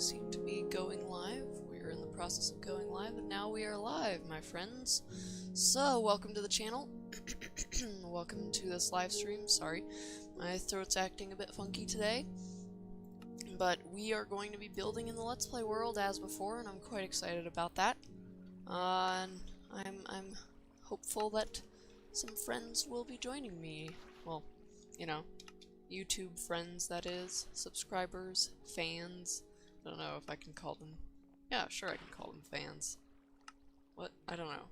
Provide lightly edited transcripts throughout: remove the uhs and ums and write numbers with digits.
seem to be going live. We're in the process of going live, and now we are live, my friends. So, welcome to the channel. Welcome to this live stream. Sorry, my throat's acting a bit funky today. But we are going to be building in the Let's Play world as before, and I'm quite excited about that. And I'm hopeful that some friends will be joining me. Well, you know, YouTube friends, that is. Subscribers, fans. I don't know if I can call them... Yeah, sure I can call them fans. What? I don't know.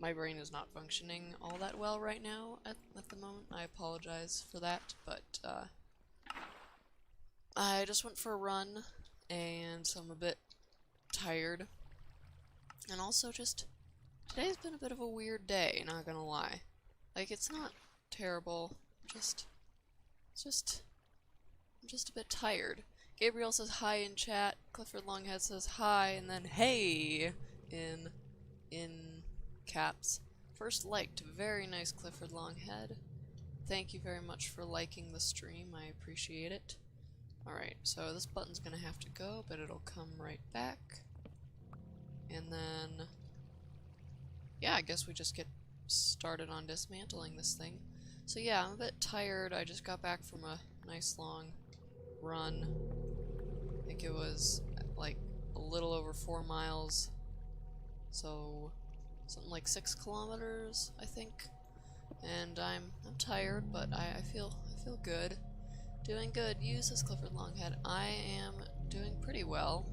My brain is not functioning all that well right now at the moment. I apologize for that, but I just went for a run, and so I'm a bit tired. And also just... today's been a bit of a weird day, not gonna lie. Like, it's not terrible, I'm just a bit tired. Gabriel says hi in chat, Clifford Longhead says hi, and then hey in caps. First liked, very nice Clifford Longhead. Thank you very much for liking the stream, I appreciate it. Alright, so this button's gonna have to go, but it'll come right back. And then... yeah, I guess we just get started on dismantling this thing. So yeah, I'm a bit tired. I just got back from a nice long run. I think it was like a little over 4 miles. So something like 6 kilometers, I think. And I'm tired, but I feel good. Doing good. You, says Clifford Longhead. I am doing pretty well.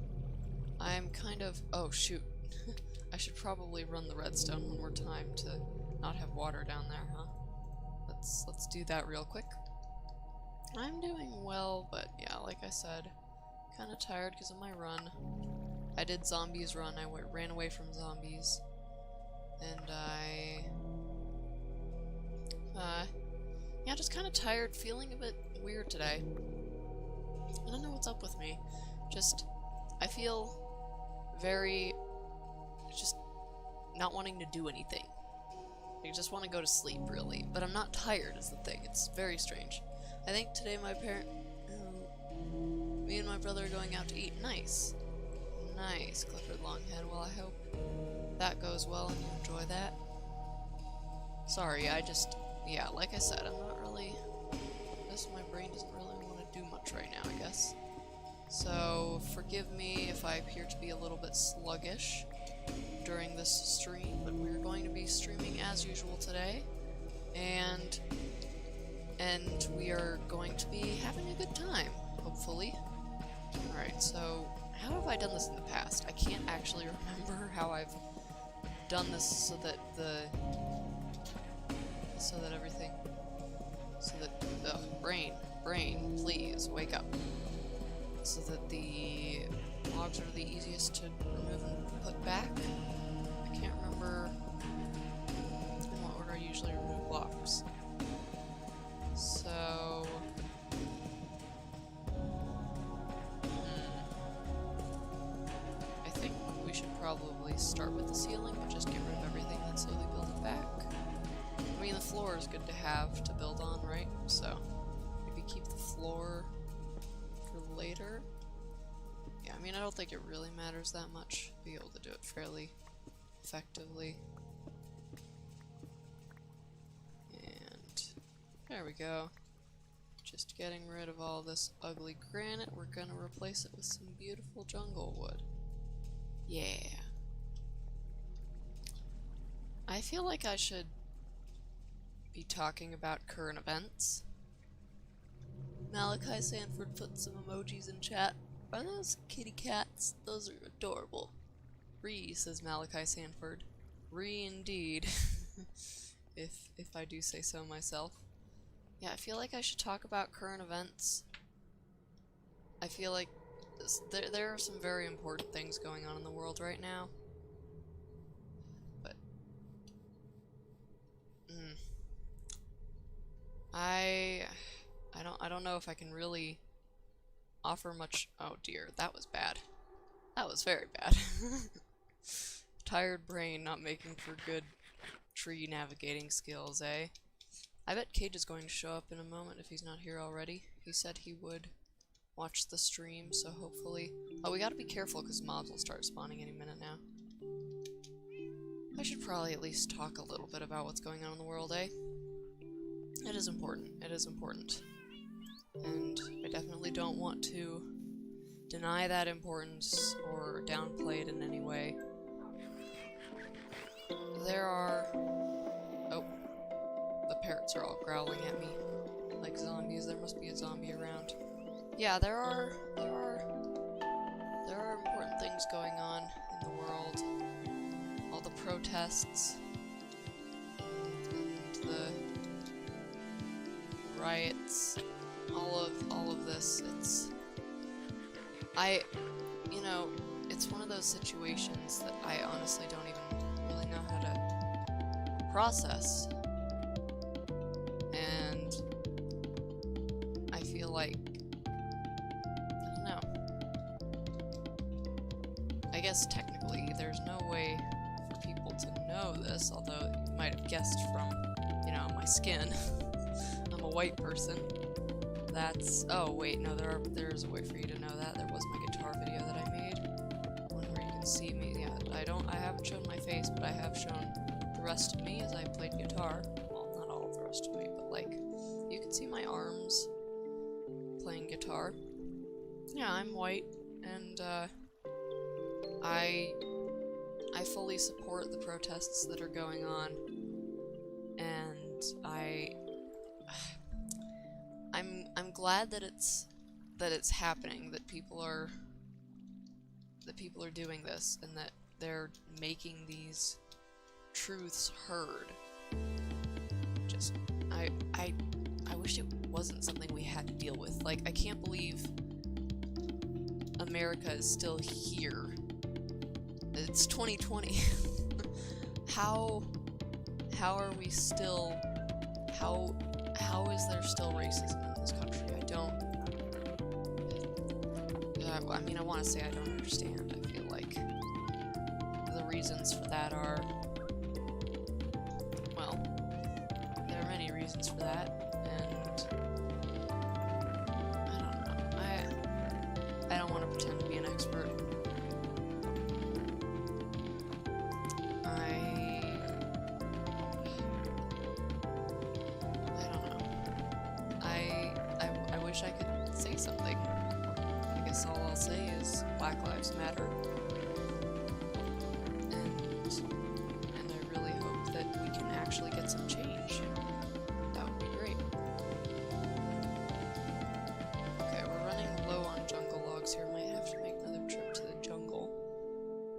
I'm kind of... oh shoot. I should probably run the redstone one more time to not have water down there, huh? Let's do that real quick. I'm doing well, but yeah, like I said, kind of tired because of my run. I did zombies run. I ran away from zombies, and yeah, just kind of tired, feeling a bit weird today. I don't know what's up with me. Just, I feel very just not wanting to do anything. I just want to go to sleep, really. But I'm not tired is the thing. It's very strange. I think today me and my brother are going out to eat. Nice. Nice, Clifford Longhead. Well, I hope that goes well and you enjoy that. Sorry, yeah, like I said, I'm not really... my brain doesn't really want to do much right now, I guess. So, forgive me if I appear to be a little bit sluggish during this stream, but we're going to be streaming as usual today, and we are going to be having a good time, hopefully. Alright, so how have I done this in the past? I can't actually remember how I've done this so that brain, please, wake up. So that the logs are the easiest to remove and put back. I can't remember in what order I usually remove blocks. So... I think we should probably start with the ceiling, but just get rid of everything and slowly build it back. I mean, the floor is good to have to build on, right? So, maybe keep the floor for later. Yeah, I mean, I don't think it really matters that much. Be able to do it fairly effectively. And there we go. Just getting rid of all this ugly granite. We're gonna replace it with some beautiful jungle wood. Yeah. I feel like I should be talking about current events. Malachi Sanford put some emojis in chat. Are those kitty cats? Those are adorable. Ree, says Malachi Sanford. Ree indeed. if I do say so myself. Yeah, I feel like I should talk about current events. I feel like there are some very important things going on in the world right now. But I don't know if I can really offer much. Oh dear, that was bad. That was very bad. Tired brain not making for good tree navigating skills, eh? I bet Cage is going to show up in a moment if he's not here already. He said he would watch the stream, so hopefully... oh we gotta be careful because mobs will start spawning any minute now. I should probably at least talk a little bit about what's going on in the world, eh? It is important. It is important. And I definitely don't want to deny that importance or downplay it in any way. There are... Oh. The parrots are all growling at me like zombies. There must be a zombie around. Yeah, there are important things going on in the world. All the protests and the riots, all of this. You know, it's one of those situations that I honestly don't even really know how to process. And I feel like, I don't know. I guess technically there's no way for people to know this, although you might have guessed from, you know, my skin. I'm a white person. That's... Oh, wait, no, there's a way for you to know that. There was my guitar video that I made. One where you can see me. Yeah, I haven't shown my face, but I have shown the rest of me as I played guitar. Well, not all of the rest of me, but like, you can see my arms playing guitar. Yeah, I'm white, and I fully support the protests that are going on, and I'm glad that it's happening, that people are doing this, and that they're making these truths heard. Just I wish it wasn't something we had to deal with. Like, I can't believe America is still here. It's 2020. How are we still... How is there still racism in this country? I mean, I want to say I don't understand. I feel like the reasons for that are... Well, there are many reasons for that, and... I don't know. I don't want to pretend to be an expert. I don't know. I wish I could say something. I guess all I'll say is Black Lives Matter. And I really hope that we can actually get some change. That would be great. Okay, we're running low on jungle logs here. Might have to make another trip to the jungle.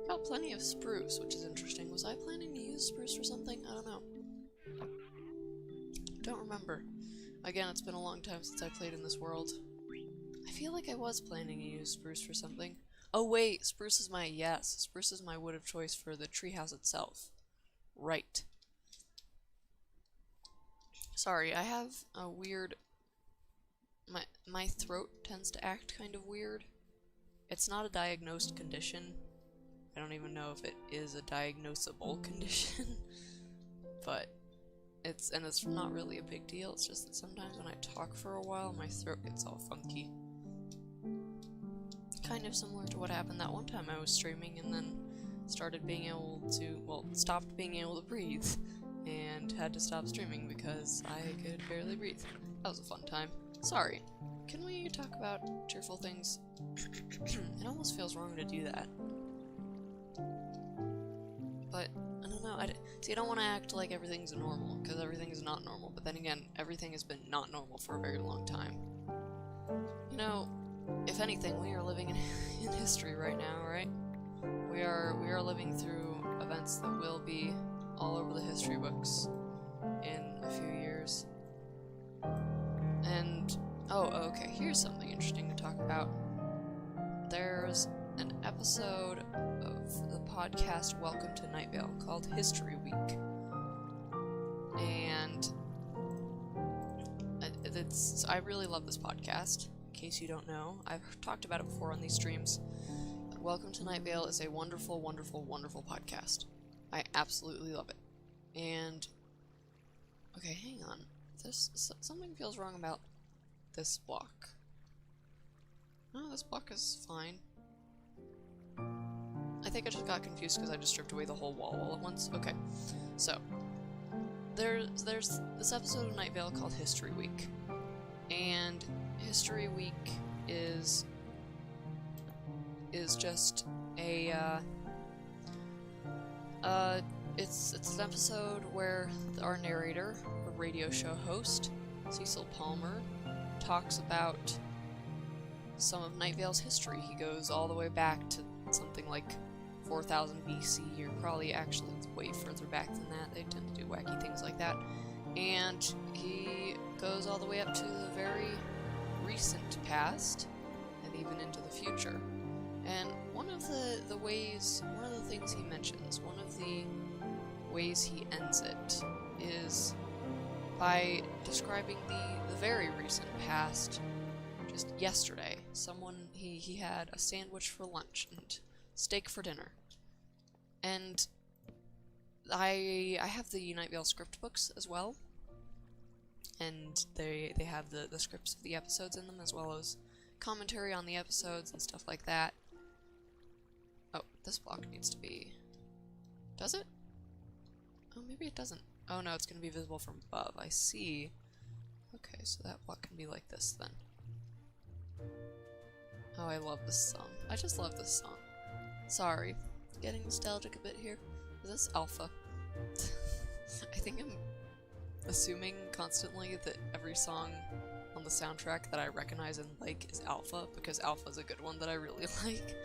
Got plenty of spruce, which is interesting. Was I planning to use spruce for something? I don't know. Don't remember. Again, it's been a long time since I played in this world. I feel like I was planning to use spruce for something. Oh wait, spruce is my... Yes, spruce is my wood of choice for the treehouse itself. Right. Sorry, I have a weird... My throat tends to act kind of weird. It's not a diagnosed condition. I don't even know if it is a diagnosable condition. But... It's not really a big deal, it's just that sometimes when I talk for a while, my throat gets all funky. Kind of similar to what happened that one time I was streaming and then started being able to, well, stopped being able to breathe and had to stop streaming because I could barely breathe. That was a fun time. Sorry. Can we talk about cheerful things? It almost feels wrong to do that. But, I don't know, see, I don't want to act like everything's normal, because everything is not normal, but then again, everything has been not normal for a very long time. You know, if anything, we are living in history right now, right? We are living through events that will be all over the history books in a few years. And, oh, okay, here's something interesting to talk about. There's an episode of the podcast Welcome to Night Vale called History Week. And I really love this podcast, in case you don't know. I've talked about it before on these streams. Welcome to Night Vale is a wonderful, wonderful, wonderful podcast. I absolutely love it. And, okay, hang on. Something feels wrong about this block. No, this block is fine. think I just got confused because I just stripped away the whole wall all at once. Okay, so there's this episode of Night Vale called History Week, and History Week is just a it's an episode where our narrator, a radio show host, Cecil Palmer, talks about some of Night Vale's history. He goes all the way back to something like 4000 BC, or probably actually way further back than that. They tend to do wacky things like that. And he goes all the way up to the very recent past, and even into the future. And one of the things he mentions, one of the ways he ends it, is by describing the very recent past. Just yesterday, he had a sandwich for lunch and steak for dinner. And I have the Night Vale script books as well, and they have the scripts of the episodes in them, as well as commentary on the episodes and stuff like that. Oh, this block needs to be... Does it? Oh, maybe it doesn't. Oh no, it's going to be visible from above. I see. Okay, so that block can be like this then. Oh, I love this song. I just love this song. Sorry, getting nostalgic a bit here. Is this Alpha? I think I'm assuming constantly that every song on the soundtrack that I recognize and like is Alpha, because Alpha is a good one that I really like,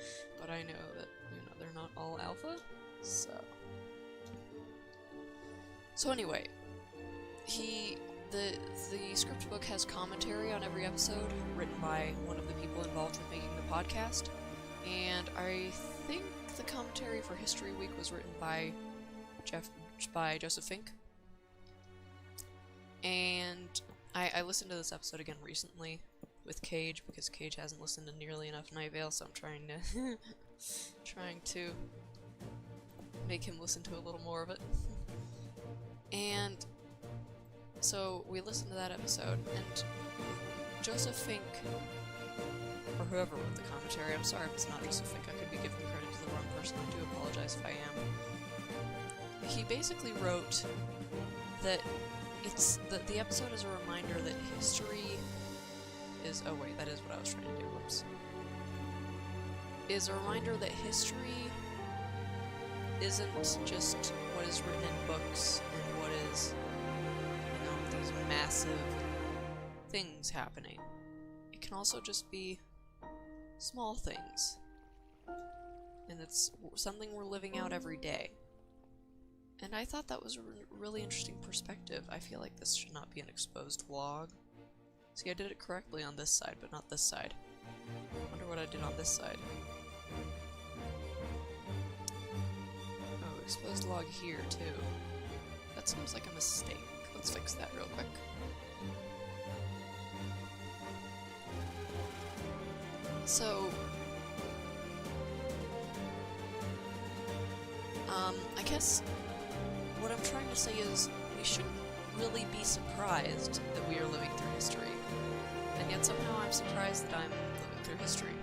but I know that, they're not all Alpha, so... So anyway, the script book has commentary on every episode, written by one of the people involved in making the podcast, and I think the commentary for History Week was written by Joseph Fink. And I listened to this episode again recently with Cage, because Cage hasn't listened to nearly enough Night Vale, so I'm trying to make him listen to a little more of it. And so we listened to that episode, and Joseph Fink, or whoever wrote the commentary, I'm sorry if it's not Joseph Fink, I could be giving credit to the wrong person, I do apologize if I am. He basically wrote that the episode is a reminder that history is... Oh wait, that is what I was trying to do, whoops. Is a reminder that history isn't just what is written in books and what is, these massive things happening. It can also just be small things. And it's something we're living out every day. And I thought that was a really interesting perspective. I feel like this should not be an exposed vlog. See, I did it correctly on this side, but not this side. Wonder what I did on this side. Oh, exposed log here, too. That seems like a mistake. Let's fix that real quick. So, I guess what I'm trying to say is we shouldn't really be surprised that we are living through history. And yet somehow I'm surprised that I'm living through history.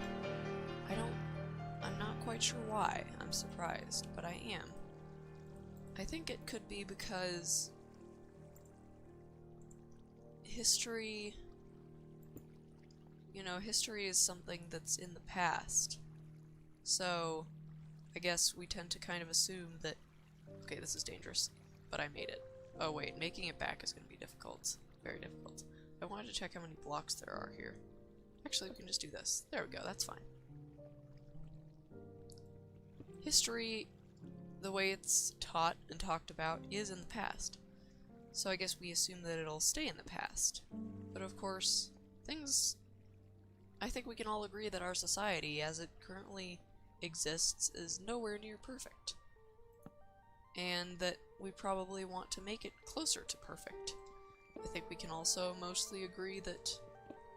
I'm not quite sure why I'm surprised, but I am. I think it could be because history, history is something that's in the past. So, I guess we tend to kind of assume that, okay, this is dangerous, but I made it. Oh wait, making it back is going to be difficult. Very difficult. I wanted to check how many blocks there are here. Actually, we can just do this. There we go, that's fine. History, the way it's taught and talked about, is in the past. So I guess we assume that it'll stay in the past. But of course, I think we can all agree that our society, as it currently exists, is nowhere near perfect. And that we probably want to make it closer to perfect. I think we can also mostly agree that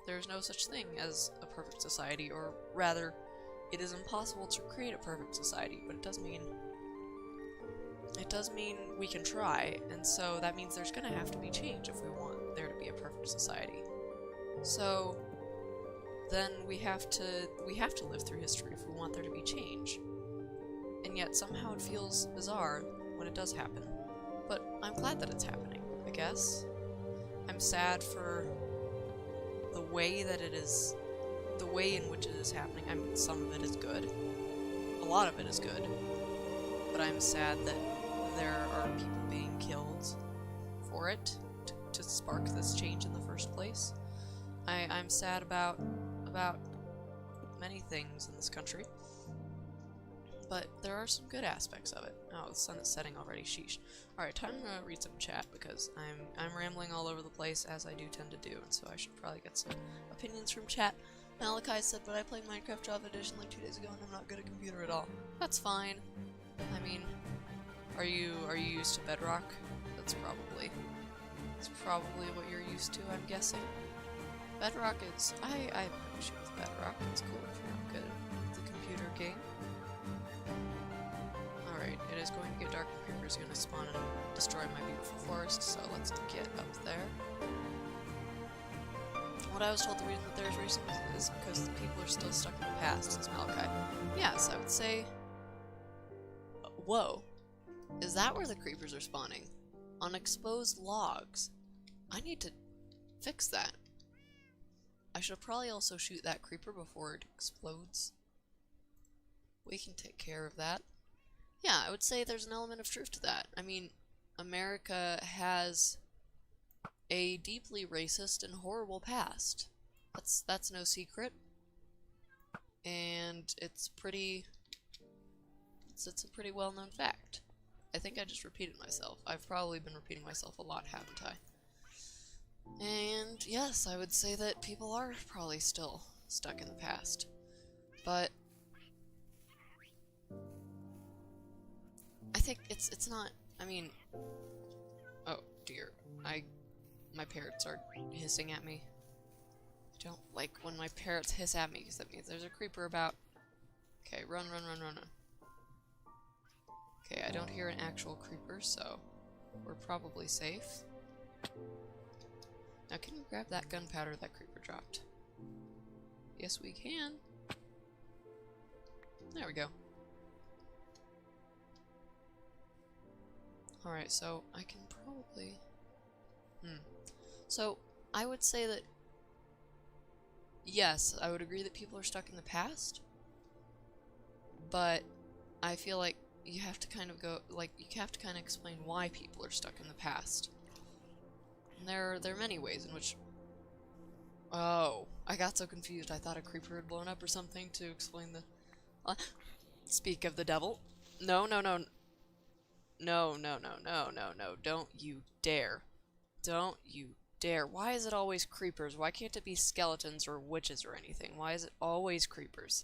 there's no such thing as a perfect society, or rather, it is impossible to create a perfect society, but it does mean we can try, and so that means there's gonna have to be change if we want there to be a perfect society. So then we have to live through history if we want there to be change. And yet somehow it feels bizarre when it does happen. But I'm glad that it's happening, I guess. I'm sad for the way that it is, the way in which it is happening. I mean, some of it is good. A lot of it is good. But I'm sad that there are people being killed for it, to spark this change in the first place. I'm sad about many things in this country. But there are some good aspects of it. Oh, the sun is setting already, sheesh. Alright, time to read some chat, because I'm rambling all over the place, as I do tend to do, and so I should probably get some opinions from chat. Malachi said, but I played Minecraft Java Edition like 2 days ago, and I'm not good at computer at all. That's fine. I mean, are you used to Bedrock? That's probably what you're used to, I'm guessing. Bedrock is... I have no issue with Bedrock. It's cool if you're not good at the computer game. Alright, it is going to get dark and creepers are going to spawn and destroy my beautiful forest, so let's get up there. What I was told, the reason that there's reasons is because the people are still stuck in the past, says Malachi. Yes, I would say... Whoa. Is that where the creepers are spawning? On exposed logs. I need to fix that. I should probably also shoot that creeper before it explodes. We can take care of that. Yeah, I would say there's an element of truth to that. I mean, America has a deeply racist and horrible past. That's no secret. And it's a pretty well-known fact. I think I just repeated myself. I've probably been repeating myself a lot, haven't I? And yes, I would say that people are probably still stuck in the past. But I think it's not, I mean, oh dear, my parrots are hissing at me. I don't like when my parrots hiss at me, because that means there's a creeper about. Okay, run. Okay, I don't hear an actual creeper, so we're probably safe. Now, can we grab that gunpowder that creeper dropped? Yes, we can. There we go. Alright, so I can probably... So, I would say that... Yes, I would agree that people are stuck in the past. But I feel like you have to kind of go... Like, you have to kind of explain why people are stuck in the past. And there are many ways in which... Oh, I got so confused. I thought a creeper had blown up or something to explain the... Speak of the devil. No. No, don't you dare. Don't you dare. Why is it always creepers? Why can't it be skeletons or witches or anything? Why is it always creepers?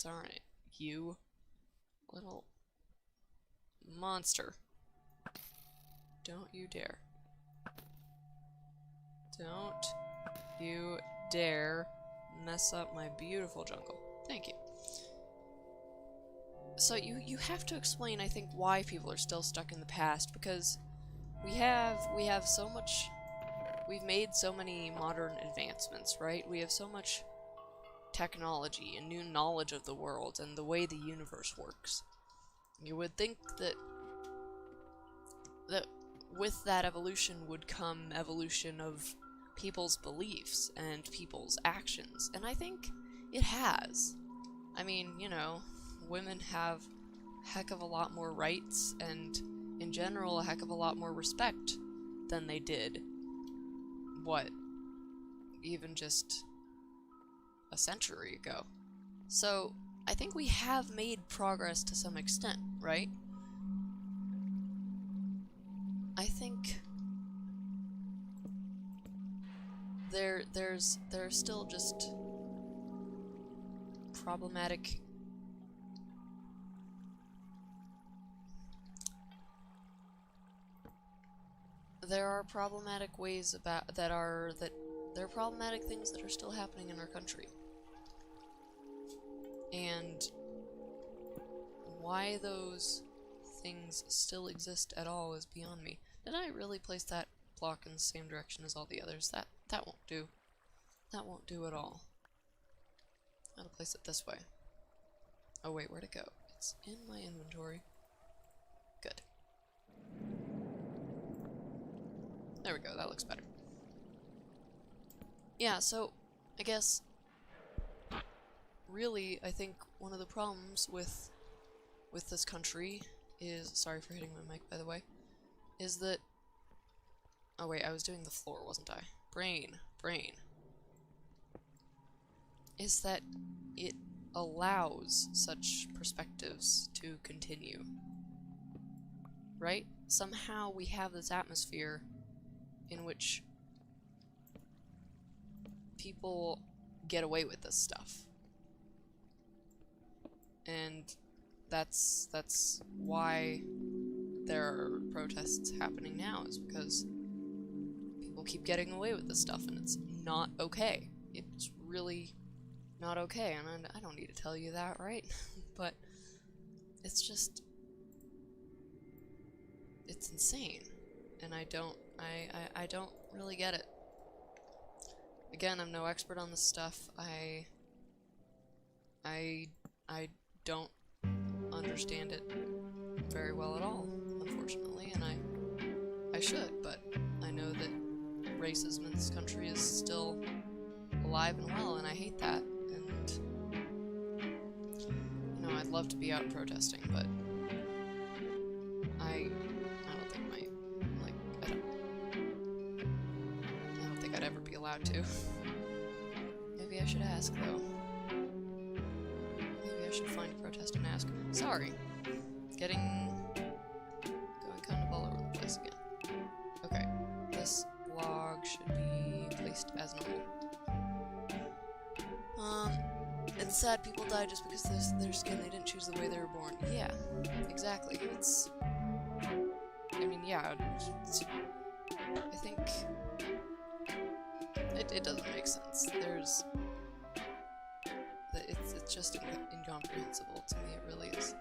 Darn it. You little monster. Don't you dare. Don't you dare mess up my beautiful jungle. Thank you. So you have to explain, I think, why people are still stuck in the past, because we have so much, we've made so many modern advancements, right? We have so much technology and new knowledge of the world and the way the universe works. You would think that with that evolution would come evolution of people's beliefs and people's actions, and I think it has. I mean, you know, women have a heck of a lot more rights and, in general, a heck of a lot more respect than they did, what, even just a century ago. So, I think we have made progress to some extent, right? I think there's still just problematic. There are problematic ways about there are problematic things that are still happening in our country. And why those things still exist at all is beyond me. Did I really place that block in the same direction as all the others? That won't do. That won't do at all. I'll place it this way. Oh wait, where'd it go? It's in my inventory. Good. There we go, that looks better. Yeah, so, I guess, really, I think one of the problems with this country is, sorry for hitting my mic, by the way, is that, oh wait, I was doing the floor, wasn't I? Brain. Is that it allows such perspectives to continue. Right? Somehow we have this atmosphere in which people get away with this stuff. And that's why there are protests happening now, is because people keep getting away with this stuff, and it's not okay. It's really not okay, and I don't need to tell you that, right? But it's just, it's insane, and I don't really get it. Again, I'm no expert on this stuff. I don't understand it very well at all, unfortunately, and I should, but I know that racism in this country is still alive and well, and I hate that. And you know, I'd love to be out protesting, but I don't think I don't think I'd ever be allowed to. Maybe I should ask, though. Maybe I should find a protest and ask. Sorry. Going kind of all over the place again. Okay. This log should be placed as normal. It's sad people die just because their skin, they didn't choose the way they were born. Yeah, exactly. I mean, yeah, I think it doesn't make sense. It's just incomprehensible to me, it really is.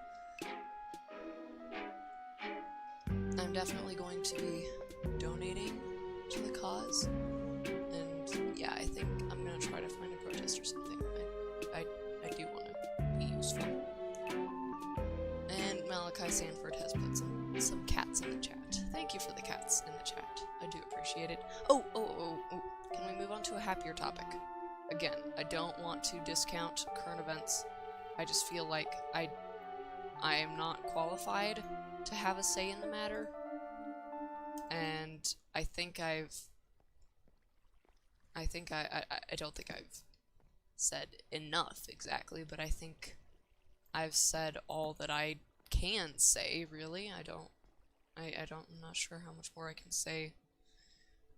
I'm definitely going to be donating to the cause, and yeah, I think I'm gonna try to find a protest or something. I do want to be useful. And Malachi Sanford has put some cats in the chat. Thank you for the cats in the chat. I do appreciate it. Oh. Can we move on to a happier topic? Again, I don't want to discount current events. I just feel like I am not qualified to have a say in the matter. And I don't think I've said enough exactly, but I think I've said all that I can say, really. I'm not sure how much more I can say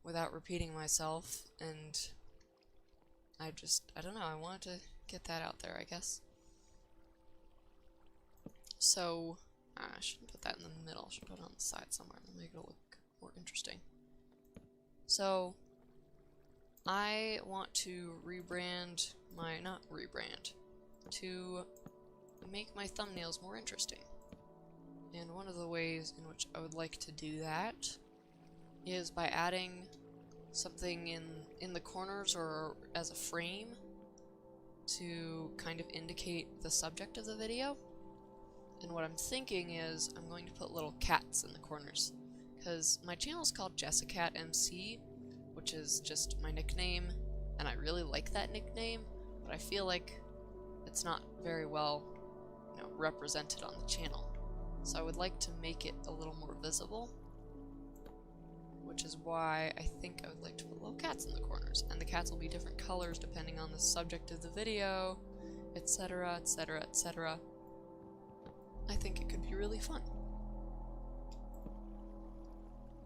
without repeating myself, and I don't know, I wanted to get that out there, I guess. So, I shouldn't put that in the middle, I should put it on the side somewhere and make it look more interesting. So, I want to to make my thumbnails more interesting. And one of the ways in which I would like to do that is by adding something in the corners or as a frame to kind of indicate the subject of the video. And what I'm thinking is I'm going to put little cats in the corners, because my channel is called JessiCatMC, which is just my nickname, and I really like that nickname, but I feel like it's not very well, represented on the channel. So I would like to make it a little more visible, which is why I think I would like to put little cats in the corners, and the cats will be different colors depending on the subject of the video, etc, etc, etc. I think it could be really fun.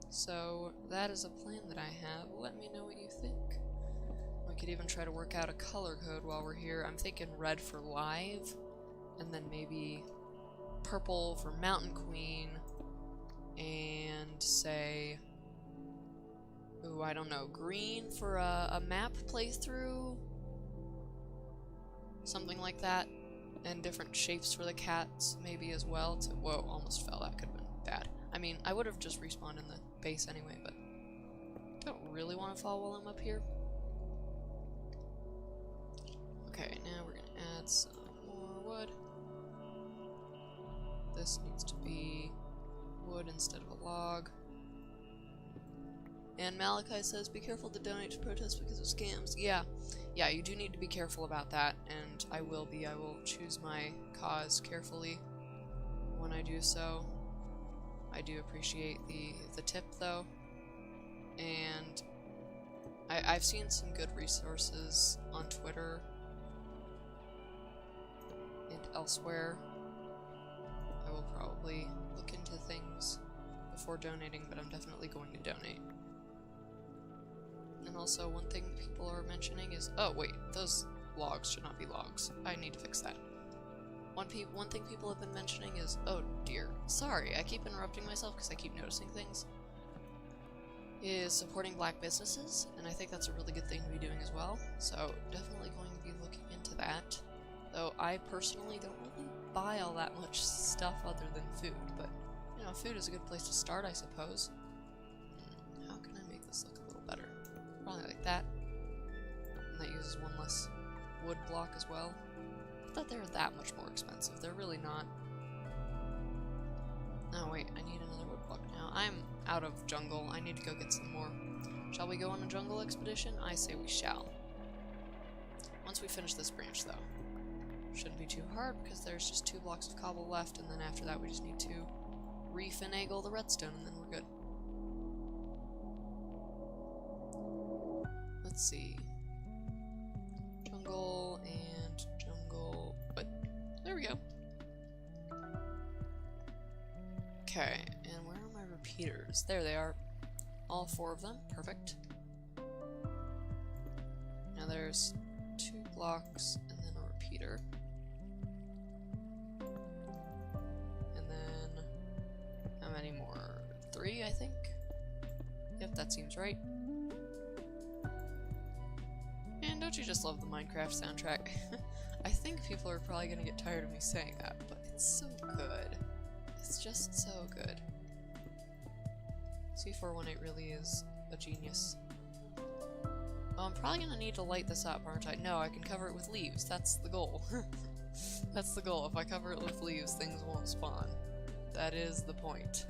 So that is a plan that I have. Let me know what you think. We could even try to work out a color code while we're here. I'm thinking red for live, and then maybe purple for Mountain Queen, and say, ooh, I don't know, green for a map playthrough? Something like that. And different shapes for the cats, maybe, as well. Whoa, almost fell. That could have been bad. I mean, I would have just respawned in the base anyway, but I don't really want to fall while I'm up here. Okay, now we're gonna add some more wood. this needs to be wood instead of a log. And Malachi says, be careful to donate to protests because of scams. Yeah, you do need to be careful about that, and I will be. I will choose my cause carefully when I do so. I do appreciate the tip, though. And I've seen some good resources on Twitter and elsewhere. I will probably look into things before donating, but I'm definitely going to donate. And also, one thing people are mentioning is... Oh, wait, those logs should not be logs. I need to fix that. One thing people have been mentioning is... Oh, dear. Sorry, I keep interrupting myself because I keep noticing things. Is supporting black businesses, and I think that's a really good thing to be doing as well. So, definitely going to be looking into that. Though, I personally don't really buy all that much stuff other than food, but, you know, food is a good place to start, I suppose. How can I make this look a little better? Probably like that. And that uses one less wood block as well. Not that they're that much more expensive. They're really not. Oh wait, I need another wood block now. I'm out of jungle. I need to go get some more. Shall we go on a jungle expedition? I say we shall. Once we finish this branch though. Shouldn't be too hard because there's just 2 blocks of cobble left, and then after that we just need to refinagle the redstone and then we're good. Let's see. Jungle and jungle. But there we go. Okay, and where are my repeaters? There they are. All 4 of them. Perfect. Now there's 2 blocks and then a repeater. And then how many more? 3, I think? Yep, that seems right. And don't you just love the Minecraft soundtrack? I think people are probably gonna get tired of me saying that, but it's so good. It's just so good. C418 really is a genius. Oh, I'm probably gonna need to light this up, aren't I? No, I can cover it with leaves. That's the goal. That's the goal. If I cover it with leaves, things won't spawn. That is the point.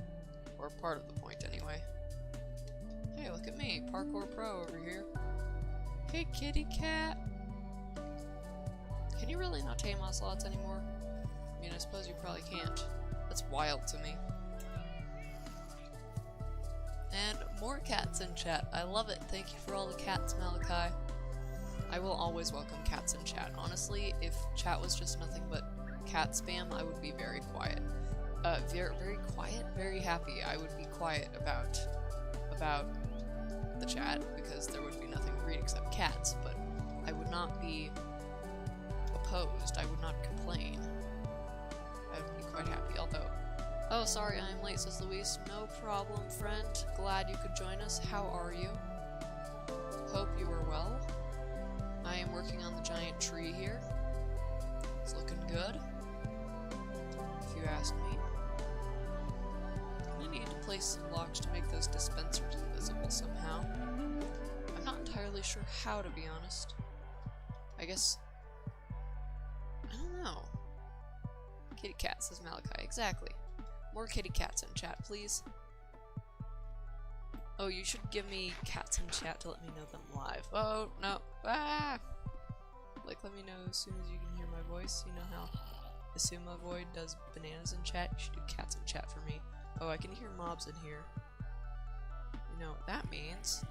Or part of the point, anyway. Hey, look at me. Parkour Pro over here. Hey, kitty cat! Can you really not tame ocelots anymore? I mean, I suppose you probably can't. That's wild to me. And more cats in chat. I love it. Thank you for all the cats, Malachi. I will always welcome cats in chat. Honestly, if chat was just nothing but cat spam, I would be very quiet. Very quiet, very happy. I would be quiet about the chat because there would be nothing to read except cats, but I would not be opposed. I would not complain. I would be quite happy, although... Oh, sorry, I am late, says Luis. No problem, friend. Glad you could join us. How are you? Hope you are well. I am working on the giant tree here. It's looking good, if you ask me. I need to place some blocks to make those dispensers invisible somehow. I'm not entirely sure how, to be honest. I guess... I don't know. Kitty cat, says Malachi. Exactly. More kitty cats in chat, please. Oh, you should give me cats in chat to let me know them live. Oh, no. Ah! Like, let me know as soon as you can hear my voice. You know how Asuma Void does bananas in chat? You should do cats in chat for me. Oh, I can hear mobs in here. You know what that means?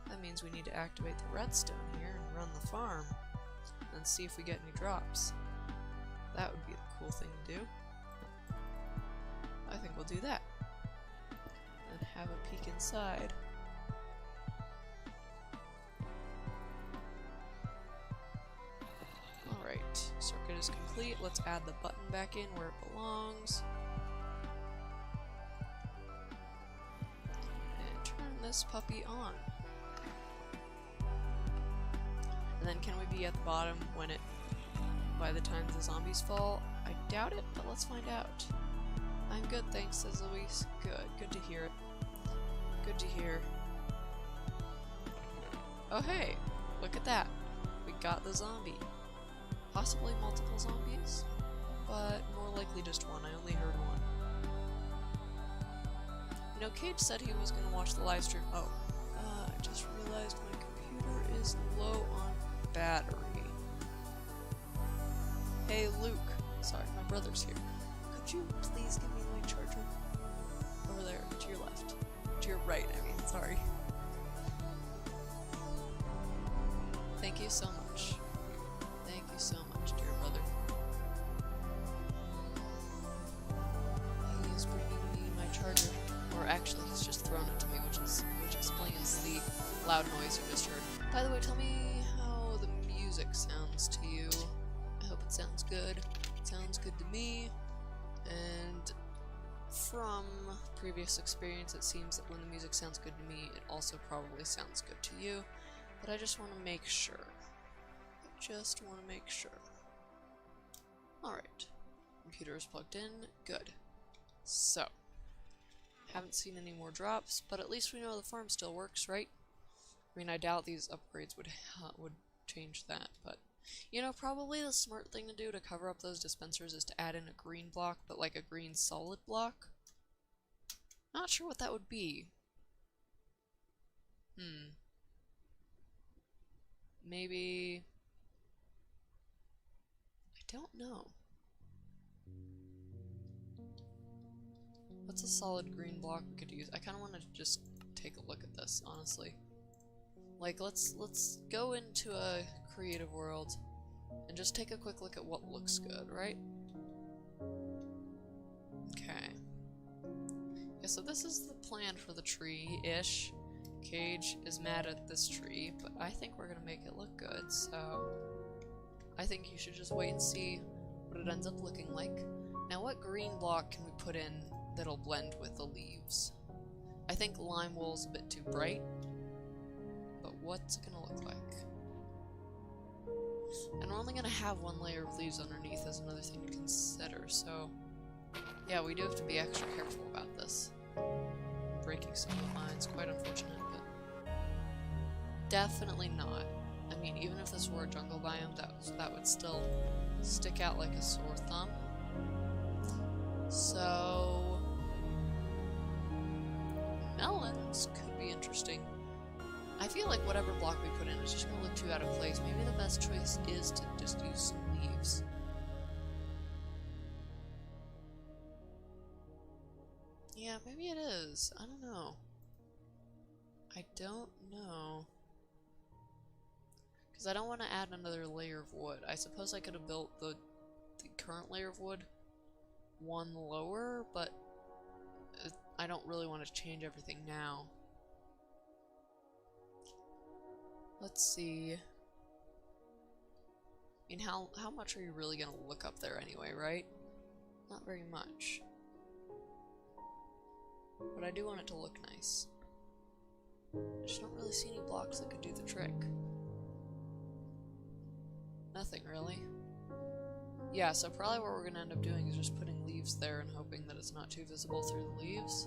That means we need to activate the redstone here and run the farm. And see if we get any drops. That would be the cool thing to do. I think we'll do that. And have a peek inside. Alright, circuit is complete. Let's add the button back in where it belongs. And turn this puppy on. And then can we be at the bottom when it... by the time the zombies fall? I doubt it, but let's find out. I'm good, thanks, says Luis. Good to hear it. Good to hear. Oh hey, look at that. We got the zombie. Possibly multiple zombies, but more likely just one. I only heard one. You know, Cage said he was gonna watch the live stream. Oh, I just realized my computer is low on battery. Hey, Luke. Sorry, my brother's here. Could you please give me my charger? Over there, to your left. To your right, I mean, sorry. Thank you so much. Thank you so much, dear brother. He is bringing me my charger. Or actually, he's just thrown it to me, which explains the loud noise you just heard. By the way, tell me how the music sounds to you. I hope it sounds good. It sounds good to me. And from previous experience, it seems that when the music sounds good to me, it also probably sounds good to you. But I just want to make sure. Alright. Computer is plugged in. Good. So. Haven't seen any more drops, but at least we know the farm still works, right? I mean, I doubt these upgrades would change that, but... You know, probably the smart thing to do to cover up those dispensers is to add in a green block, but like a green solid block. Not sure what that would be. Maybe... I don't know. What's a solid green block we could use? I kind of want to just take a look at this, honestly. Like, let's go into a creative world and just take a quick look at what looks good, right? Okay. Yeah, so this is the plan for the tree-ish. Cage is mad at this tree, but I think we're gonna make it look good, so... I think you should just wait and see what it ends up looking like. Now, what green block can we put in that'll blend with the leaves? I think lime wool's a bit too bright, but what's it gonna look like? And we're only gonna have one layer of leaves underneath as another thing to consider, so... Yeah, we do have to be extra careful about this. Breaking some of the vines, quite unfortunate, but... Definitely not. I mean, even if this were a jungle biome, that would still stick out like a sore thumb. So... melons could be interesting. I feel like whatever block we put in is just gonna look too out of place. Maybe the best choice is to just use some leaves. Yeah, maybe it is. I don't know. I don't know. Because I don't want to add another layer of wood. I suppose I could have built the current layer of wood one lower, but I don't really want to change everything now. Let's see. I mean, how much are you really going to look up there anyway, right? Not very much. But I do want it to look nice. I just don't really see any blocks that could do the trick. Nothing, really. Yeah, so probably what we're gonna end up doing is just putting leaves there and hoping that it's not too visible through the leaves.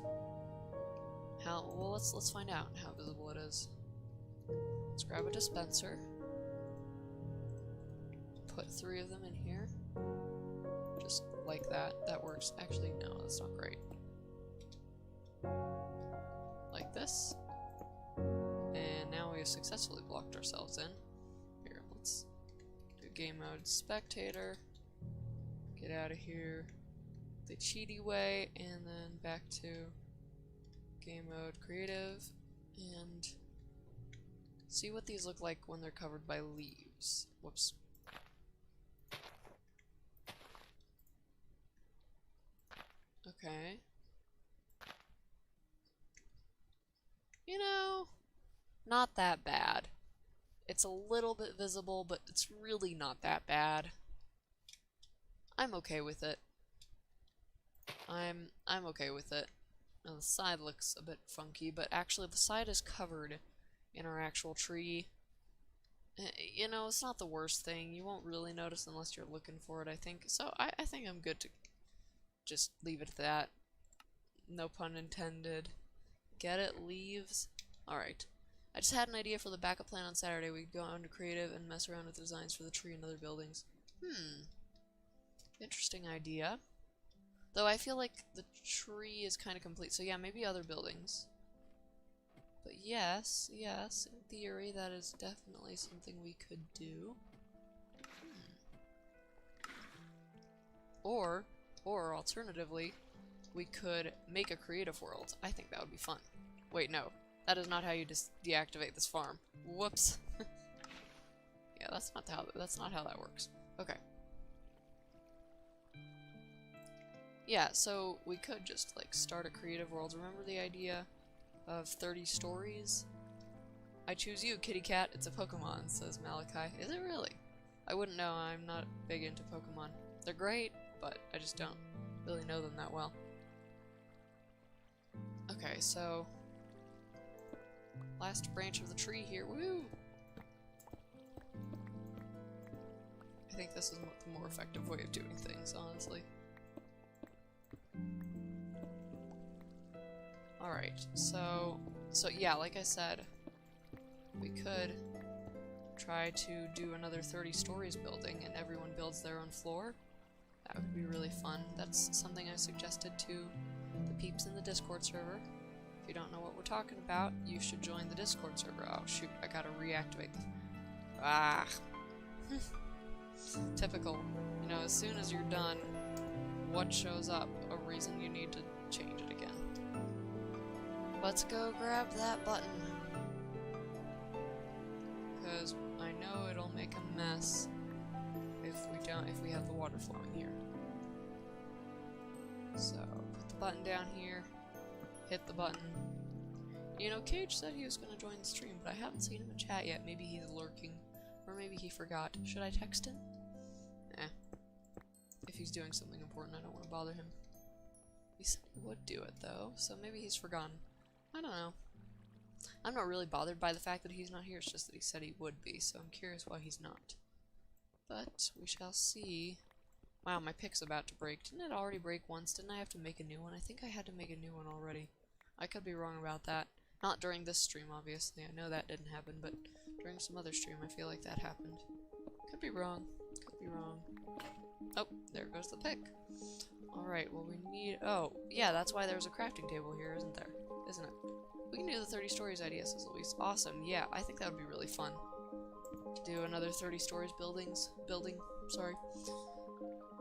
Well, let's find out how visible it is. Let's grab a dispenser. Put 3 of them in here. Just like that. That works. Actually, no, that's not great. Like this. And now we have successfully blocked ourselves in. Here, let's do game mode spectator. Get out of here the cheaty way, and then back to game mode creative, and see what these look like when they're covered by leaves. Whoops. Okay. You know, not that bad. It's a little bit visible, but it's really not that bad. I'm okay with it. I'm okay with it. Now the side looks a bit funky, but actually the side is covered in our actual tree. You know, it's not the worst thing. You won't really notice unless you're looking for it, I think. So I think I'm good to just leave it at that. No pun intended. Get it, leaves? Alright. I just had an idea for the backup plan on Saturday. We could go on to creative and mess around with designs for the tree and other buildings. Interesting idea. Though I feel like the tree is kind of complete, so yeah, maybe other buildings. But yes, yes, in theory, that is definitely something we could do. Or alternatively, we could make a creative world. I think that would be fun. Wait, no. That is not how you deactivate this farm. Whoops. Yeah, that's not how that works. Okay. Yeah, so we could just like start a creative world. Remember the idea of 30 stories? I choose you, kitty cat. It's a Pokemon, says Malachi. Is it really? I wouldn't know. I'm not big into Pokemon. They're great, but I just don't really know them that well. Okay, so last branch of the tree here. Woo! I think this is the more effective way of doing things, honestly. Alright, so yeah, like I said, we could try to do another 30 stories building and everyone builds their own floor. That would be really fun. That's something I suggested to the peeps in the Discord server. If you don't know what we're talking about, you should join the Discord server. Oh shoot, I gotta reactivate this. Ah! Typical. You know, as soon as you're done, what shows up? A reason you need to change it again. Let's go grab that button. Because I know it'll make a mess if we have the water flowing here. So, put the button down here, hit the button. You know, Cage said he was going to join the stream, but I haven't seen him in chat yet. Maybe he's lurking, or maybe he forgot. Should I text him? If he's doing something important, I don't want to bother him. He said he would do it, though, so maybe he's forgotten. I don't know. I'm not really bothered by the fact that he's not here, it's just that he said he would be, so I'm curious why he's not. But we shall see. Wow, my pick's about to break. Didn't it already break once? Didn't I have to make a new one? I think I had to make a new one already. I could be wrong about that. Not during this stream, obviously. I know that didn't happen, but during some other stream, I feel like that happened. Could be wrong. Could be wrong. Oh, there goes the pick. Alright, well we need... Oh, yeah, that's why there's a crafting table here, isn't there? Isn't it? We can do the 30 stories idea, says Louise. Awesome, yeah, I think that would be really fun. To do another 30 stories building, sorry.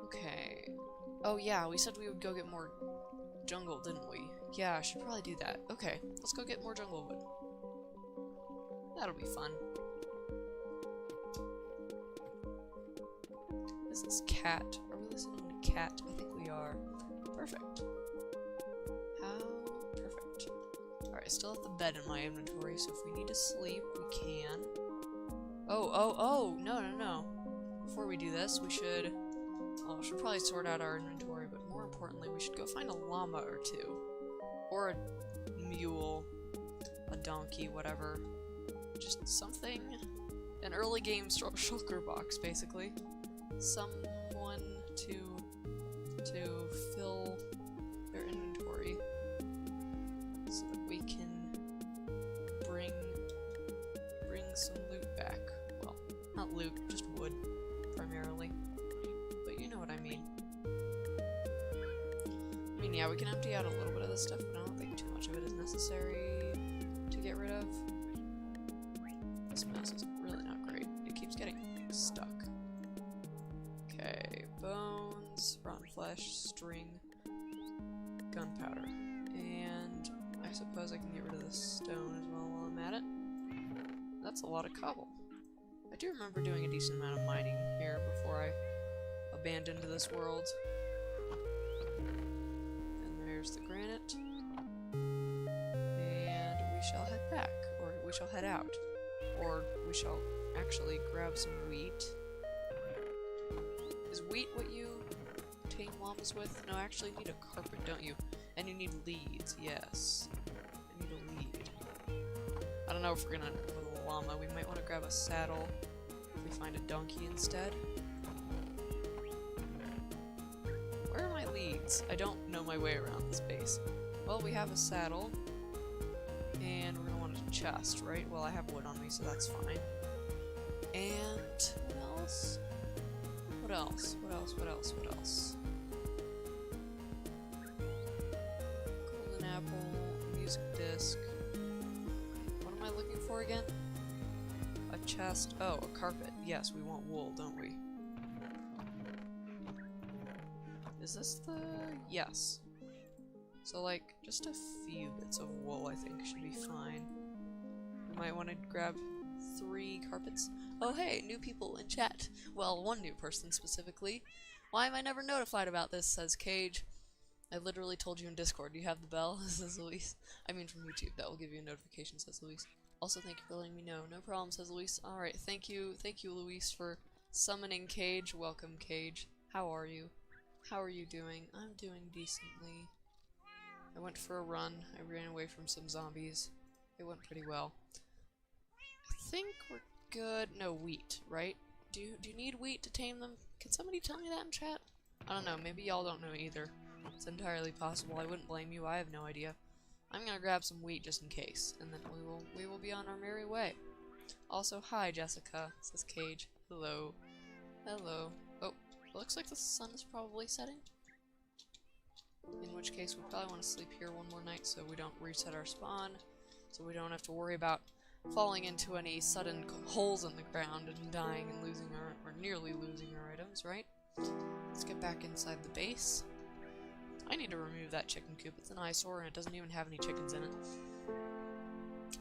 Okay. Oh yeah, we said we would go get more jungle, didn't we? Yeah, I should probably do that. Okay, let's go get more jungle wood. That'll be fun. Is this Cat? Are we listening to Cat? I think we are. Perfect. How perfect. Alright, I still have the bed in my inventory, so if we need to sleep, we can. Oh, no. Before we do this, we should probably sort out our inventory, but more importantly, we should go find a llama or two. Or a mule, a donkey, whatever. Just something. An early game shulker box, basically. Someone to fill their inventory so that we can bring some loot back. Well, not loot, just wood, primarily. But you know what I mean. I mean, yeah, we can empty out a little bit of this stuff, but I don't think too much of it is necessary to get rid of. This mess is really not great. It keeps getting stuck. Okay, bones, rotten flesh, string, gunpowder. And I suppose I can get rid of the stone as well while I'm at it. That's a lot of cobble. I do remember doing a decent amount of mining here before I abandoned this world. And there's the granite. And we shall head back, or we shall head out. Or we shall actually grab some wheat. Is wheat what you tame llamas with? No, actually you need a carpet, don't you? And you need leads, yes. I need a lead. I don't know if we're gonna end up with a llama. We might want to grab a saddle if we find a donkey instead. Where are my leads? I don't know my way around this base. Well, we have a saddle. And we're gonna want a chest, right? Well, I have wood on me, so that's fine. And what else? What else? music disc. What am I looking for again? A chest. Oh, a carpet. Yes, we want wool, don't we? Is this the... Yes. So, like, just a few bits of wool, I think, should be fine. We might want to grab 3 carpets. Oh, hey, new people in chat. Well, one new person specifically. Why am I never notified about this, says Cage. I literally told you in Discord. Do you have the bell? Says Luis. I mean from YouTube. That will give you a notification, says Luis. Also, thank you for letting me know. No problem, says Luis. Alright, thank you, Luis, for summoning Cage. Welcome, Cage. How are you? How are you doing? I'm doing decently. I went for a run. I ran away from some zombies. It went pretty well. I think we're good. No, wheat, right? Do you need wheat to tame them? Can somebody tell me that in chat? I don't know. Maybe y'all don't know either. It's entirely possible. I wouldn't blame you. I have no idea. I'm gonna grab some wheat just in case, and then we will be on our merry way. Also, hi Jessica, says Cage. Hello. Hello. Oh, looks like the sun is probably setting. In which case, we probably want to sleep here one more night so we don't reset our spawn, so we don't have to worry about falling into any sudden holes in the ground and dying and losing or nearly losing our items, right? Let's get back inside the base. I need to remove that chicken coop. It's an eyesore and it doesn't even have any chickens in it.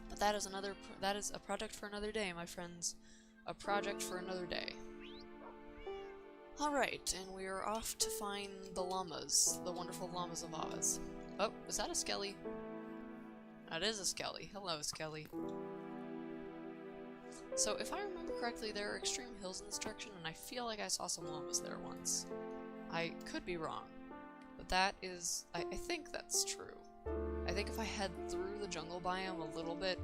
But that is a project for another day, my friends. A project for another day. Alright, and we are off to find the llamas. The wonderful llamas of Oz. Oh, is that a Skelly? That is a Skelly. Hello, Skelly. So, if I remember correctly, there are extreme hills in this direction, and I feel like I saw some llamas there once. I could be wrong. But that is... I think that's true. I think if I head through the jungle biome a little bit,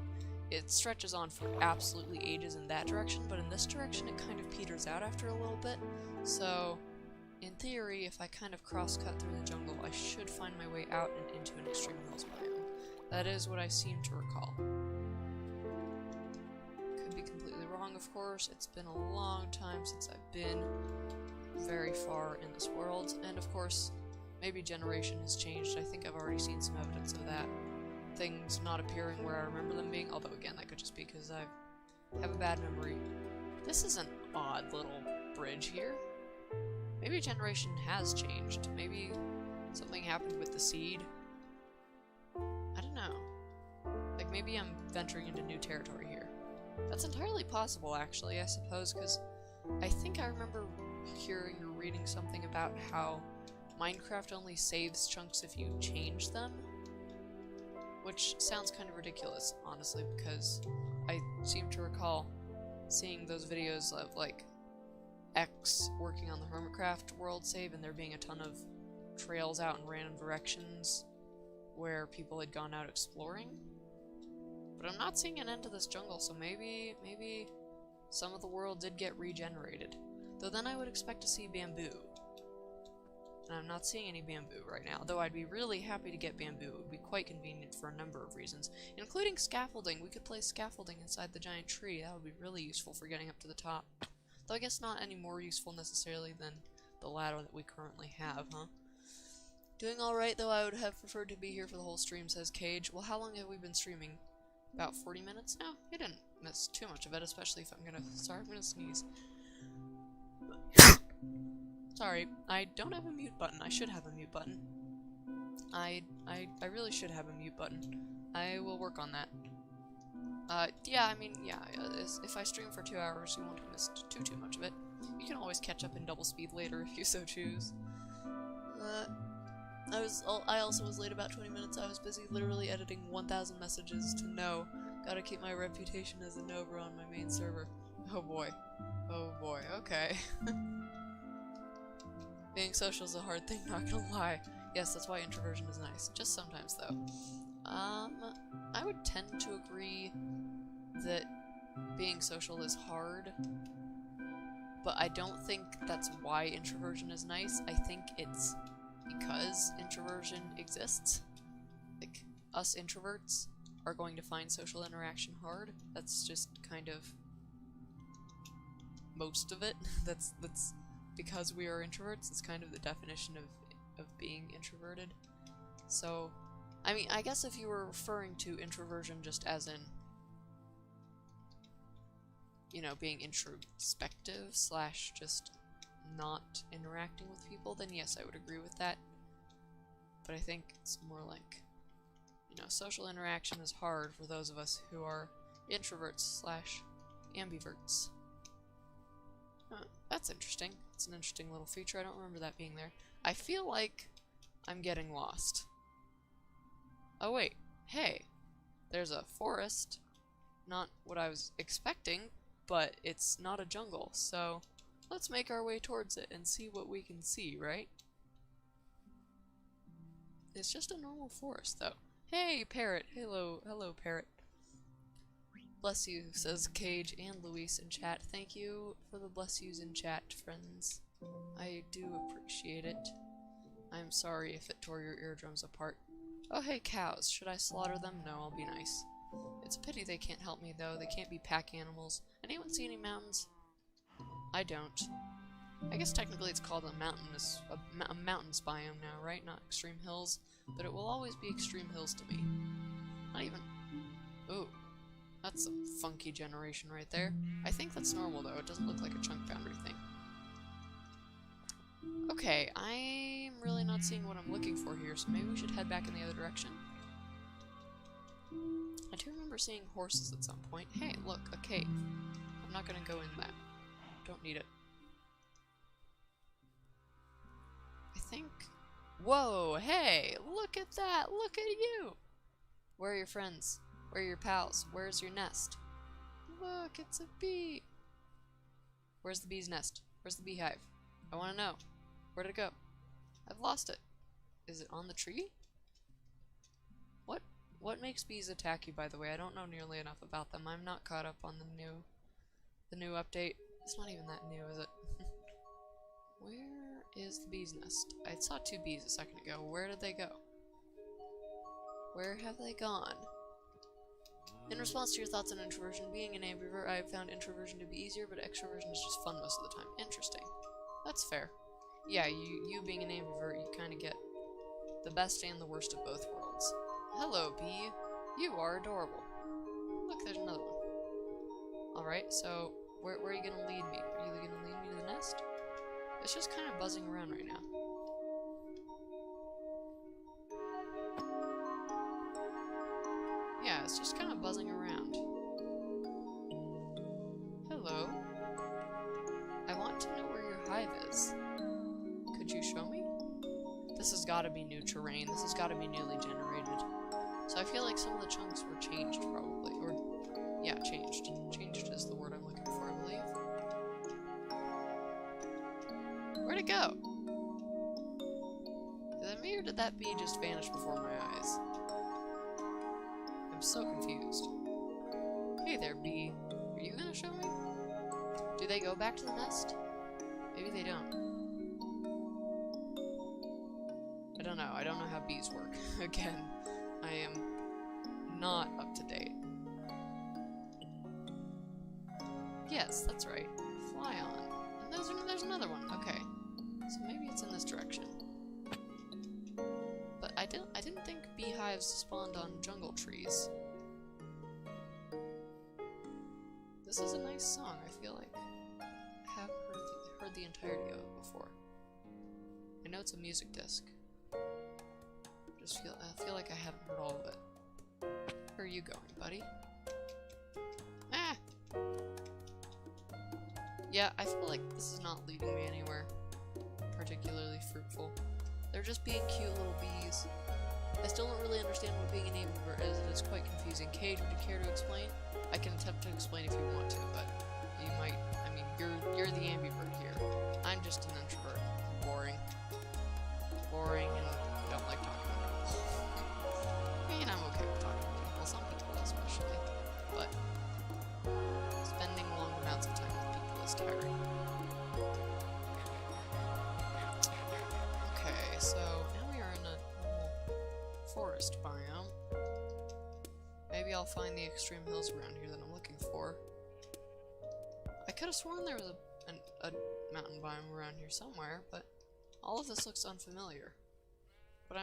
it stretches on for absolutely ages in that direction, but in this direction it kind of peters out after a little bit. So, in theory, if I kind of cross-cut through the jungle, I should find my way out and into an extreme hills biome. That is what I seem to recall. Could be completely wrong, of course. It's been a long time since I've been very far in this world, and of course, maybe generation has changed. I think I've already seen some evidence of that. Things not appearing where I remember them being, although again, that could just be because I have a bad memory. This is an odd little bridge here. Maybe generation has changed. Maybe something happened with the seed. I don't know. Like, maybe I'm venturing into new territory here. That's entirely possible, actually, I suppose, because I think I remember hearing or reading something about how Minecraft only saves chunks if you change them. Which sounds kind of ridiculous, honestly, because I seem to recall seeing those videos of, like, X working on the Hermitcraft world save, and there being a ton of trails out in random directions where people had gone out exploring. But I'm not seeing an end to this jungle, so maybe some of the world did get regenerated. Though then I would expect to see bamboo. And I'm not seeing any bamboo right now, though I'd be really happy to get bamboo. It would be quite convenient for a number of reasons, including scaffolding. We could place scaffolding inside the giant tree. That would be really useful for getting up to the top. Though I guess not any more useful necessarily than the ladder that we currently have, huh? Doing alright, though I would have preferred to be here for the whole stream, says Cage. Well, how long have we been streaming? About 40 minutes now? You didn't miss too much of it, especially if I'm gonna... Sorry, I'm gonna sneeze. Sorry, I don't have a mute button. I should have a mute button. I really should have a mute button. I will work on that. Yeah, I mean, yeah, if I stream for 2 hours, you won't have missed too much of it. You can always catch up in double speed later if you so choose. I also was late about 20 minutes. I was busy literally editing 1,000 messages to No. Gotta keep my reputation as a Nobro on my main server. Oh boy. Oh boy, okay. Being social is a hard thing, not gonna lie. Yes, that's why introversion is nice. Just sometimes, though. I would tend to agree that being social is hard, but I don't think that's why introversion is nice. I think it's because introversion exists. Like, us introverts are going to find social interaction hard. That's just kind of most of it. That's because we are introverts. It's kind of the definition of being introverted. So I mean, I guess if you were referring to introversion just as in, you know, being introspective slash just not interacting with people, then yes, I would agree with that. But I think it's more like, you know, social interaction is hard for those of us who are introverts slash ambiverts. That's interesting. It's an interesting little feature. I don't remember that being there. I feel like I'm getting lost. Oh wait, hey, there's a forest. Not what I was expecting, but it's not a jungle, so let's make our way towards it and see what we can see, right? It's just a normal forest, though. Hey, parrot! Hello, hello, parrot. Bless you, says Cage and Luis in chat. Thank you for the bless yous in chat, friends. I do appreciate it. I'm sorry if it tore your eardrums apart. Oh hey, cows. Should I slaughter them? No, I'll be nice. It's a pity they can't help me, though. They can't be pack animals. Anyone see any mountains? I don't. I guess technically it's called a mountains biome now, right? Not extreme hills. But it will always be extreme hills to me. Not even... Ooh. That's some funky generation right there. I think that's normal, though. It doesn't look like a chunk boundary thing. Okay, I'm really not seeing what I'm looking for here, so maybe we should head back in the other direction. I do remember seeing horses at some point. Hey, look, a cave. I'm not gonna go in that. Don't need it. I think... Whoa, hey! Look at that! Look at you! Where are your friends? Where are your pals? Where's your nest? Look, it's a bee! Where's the bee's nest? Where's the beehive? I wanna know. Where'd it go? I've lost it. Is it on the tree? What makes bees attack you, by the way? I don't know nearly enough about them. I'm not caught up on the new update. It's not even that new, is it? Where is the bee's nest? I saw 2 bees a second ago. Where did they go? Where have they gone? In response to your thoughts on introversion, being an ambivert, I have found introversion to be easier, but extroversion is just fun most of the time. Interesting. That's fair. Yeah, you being an ambivert, you kind of get the best and the worst of both worlds. Hello, bee. You are adorable. Look, there's another one. Alright, so where are you gonna lead me? Are you gonna lead me to the nest? It's just kind of buzzing around right now. Yeah, it's just kind of buzzing around. Hello. I want to know where your hive is. Could you show me? This has got to be new terrain. This has got to be newly generated. So I feel like some of the chunks were changed, probably. Or, yeah, changed. Changed is the word I'm looking for, I believe. Where'd it go? Is that me, or did that bee just vanish before my eyes? I'm so confused. Hey there, bee. Are you gonna show me? Do they go back to the nest? Maybe they don't. I don't know. I don't know how bees work. Again, I am not up to date. Yes, that's right. Fly on. And there's another one. Okay. So maybe it's in this direction. But I didn't think beehives spawned on jungle trees. This is a nice song. I feel like I have heard the entirety of it before. I know it's a music disc. I feel like I haven't heard all of it. Where are you going, buddy? Ah! Yeah, I feel like this is not leading me anywhere particularly fruitful. They're just being cute little bees. I still don't really understand what being an ambivert is, and it's quite confusing. Cage, would you care to explain? I can attempt to explain if you want to, but you might... I mean, you're the ambivert here. I'm just an introvert. Boring. Boring, and I don't like talking to people. I mean, I'm okay with talking to people, some people especially, but spending long amounts of time with people is tiring. Okay, so now we are in a normal forest biome. Maybe I'll find the extreme hills around here that I'm looking for. I could have sworn there was a mountain biome around here somewhere, but all of this looks unfamiliar. But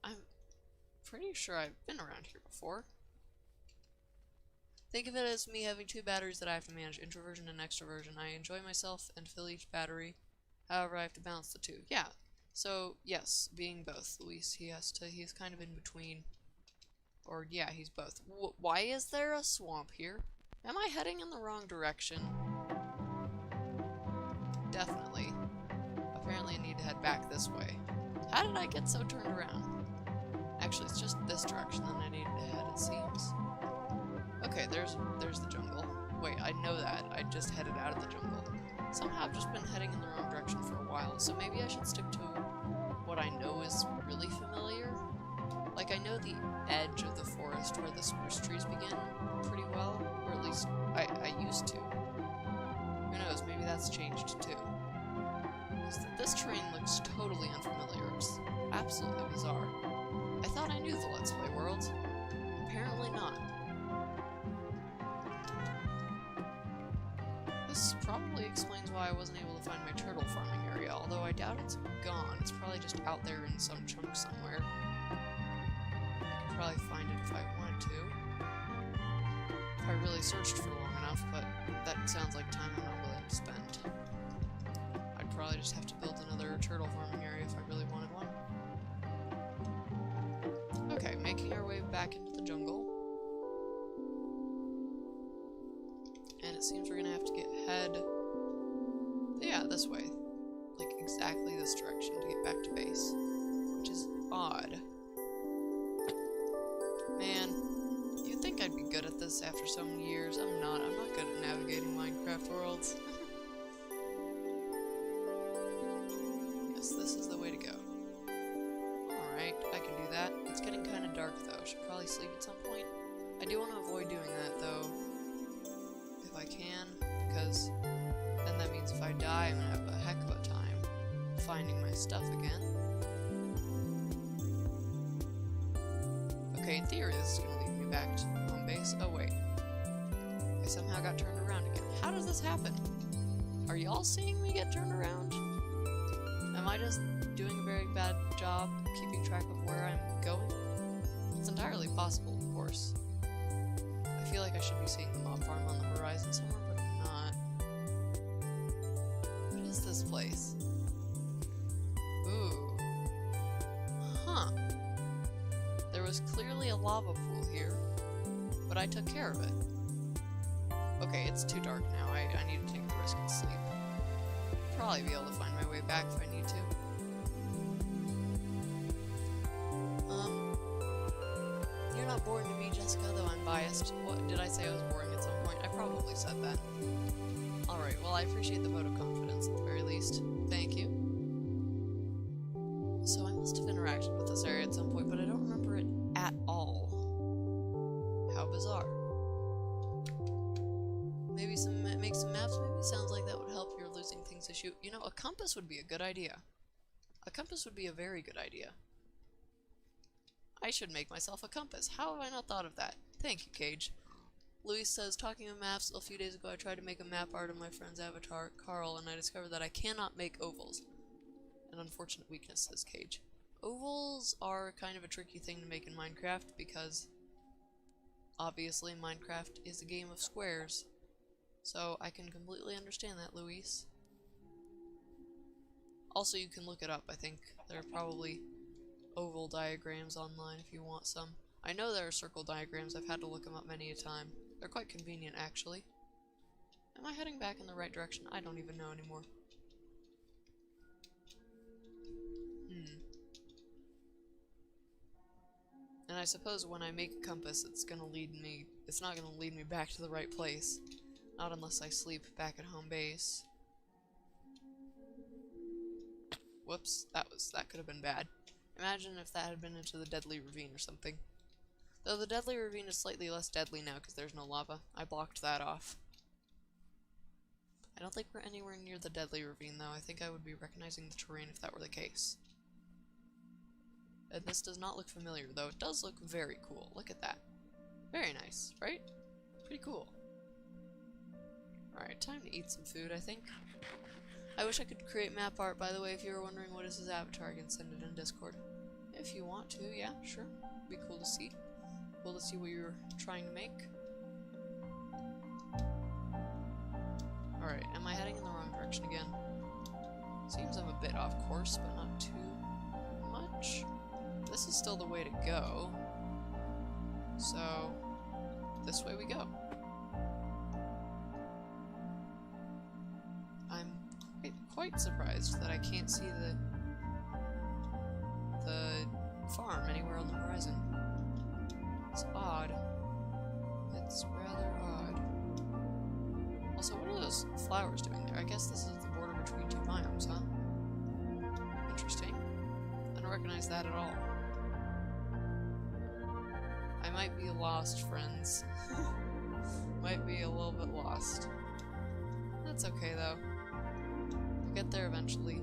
I'm pretty sure I've been around here before. Think of it as me having two batteries that I have to manage, introversion and extroversion. I enjoy myself and fill each battery. However, I have to balance the two. Yeah. So, yes, being both. Luis, he's kind of in between. Or, yeah, he's both. Why is there a swamp here? Am I heading in the wrong direction? Definitely. Apparently I need to head back this way. How did I get so turned around? Actually, it's just this direction that I needed to head, it seems. Okay, there's the jungle. Wait, I know that. I just headed out of the jungle. Somehow I've just been heading in the wrong direction for a while, so maybe I should stick to what I know is really familiar. Like, I know the edge of the forest where the spruce trees begin pretty well, or at least I used to. Who knows, maybe that's changed too. Because this terrain looks totally unfamiliar. It's absolutely bizarre. I thought I knew the Let's Play world. Apparently not. This probably explains why I wasn't able to find my turtle farming area, although I doubt it's gone. It's probably just out there in some chunk somewhere. I could probably find it if I wanted to. If I really searched for long enough, but that sounds like time I'm not willing to spend. I'd probably just have to build another turtle farming area if I really wanted one. Okay, making our way back into the jungle. And it seems we're gonna have to head, yeah, this way. Like, exactly this direction to get back to base. Which is odd. Man, you'd think I'd be good at this after so many years. I'm not good at navigating Minecraft worlds. Yes, this is the way to go. Alright, I can do that. It's getting kind of dark, though. Should probably sleep at some point. I do want to avoid doing that, though. If I can, because then that means if I die, I'm gonna have a heck of a time finding my stuff again. Okay, in theory, this is gonna lead me back to home base. Oh, wait. I somehow got turned around again. How does this happen? Are y'all seeing me get turned around? Am I just doing a very bad job keeping track of where I'm going? It's entirely possible, of course. I feel like I should be seeing the mob farm on the horizon somewhere, but I'm not. What is this place? Ooh. Huh. There was clearly a lava pool here, but I took care of it. Okay, it's too dark now. I need to take a risk and sleep. Probably be able to find my way back if I need to. You're not boring to me, Jessica, though I'm biased. What, did I say I was boring at some point? I probably said that. Alright, well I appreciate the vote of confidence at the very least. Thank you. So I must have interacted with this area at some point, but I don't remember it at all. How bizarre. Maybe make some maps, maybe? Sounds like that would help your losing things issue. You know, a compass would be a good idea. A compass would be a very good idea. I should make myself a compass. How have I not thought of that? Thank you, Cage. Luis says, talking of maps, a few days ago I tried to make a map art of my friend's avatar, Carl, and I discovered that I cannot make ovals. An unfortunate weakness, says Cage. Ovals are kind of a tricky thing to make in Minecraft because, obviously, Minecraft is a game of squares. So I can completely understand that, Luis. Also, you can look it up. I think there are probably oval diagrams online if you want some. I know there are circle diagrams. I've had to look them up many a time. They're quite convenient, actually. Am I heading back in the right direction? I don't even know anymore. And I suppose when I make a compass, it's not gonna lead me back to the right place. Not unless I sleep back at home base. Whoops, that could have been bad. Imagine if that had been into the Deadly Ravine or something. Though the Deadly Ravine is slightly less deadly now because there's no lava. I blocked that off. I don't think we're anywhere near the Deadly Ravine though. I think I would be recognizing the terrain if that were the case. And this does not look familiar, though it does look very cool. Look at that. Very nice, right? Pretty cool. Alright, time to eat some food, I think. I wish I could create map art, by the way. If you were wondering what is his avatar, I can send it in Discord. If you want to, yeah, sure. Be cool to see. Cool to see what you're trying to make. Alright, am I heading in the wrong direction again? Seems I'm a bit off course, but not too much. This is still the way to go. So, this way we go. I'm quite surprised that I can't see the farm anywhere on the horizon. It's odd. It's rather odd. Also, what are those flowers doing there? I guess this is the border between two biomes, huh? Interesting. I don't recognize that at all. I might be lost, friends. Might be a little bit lost. That's okay, though. We'll get there eventually.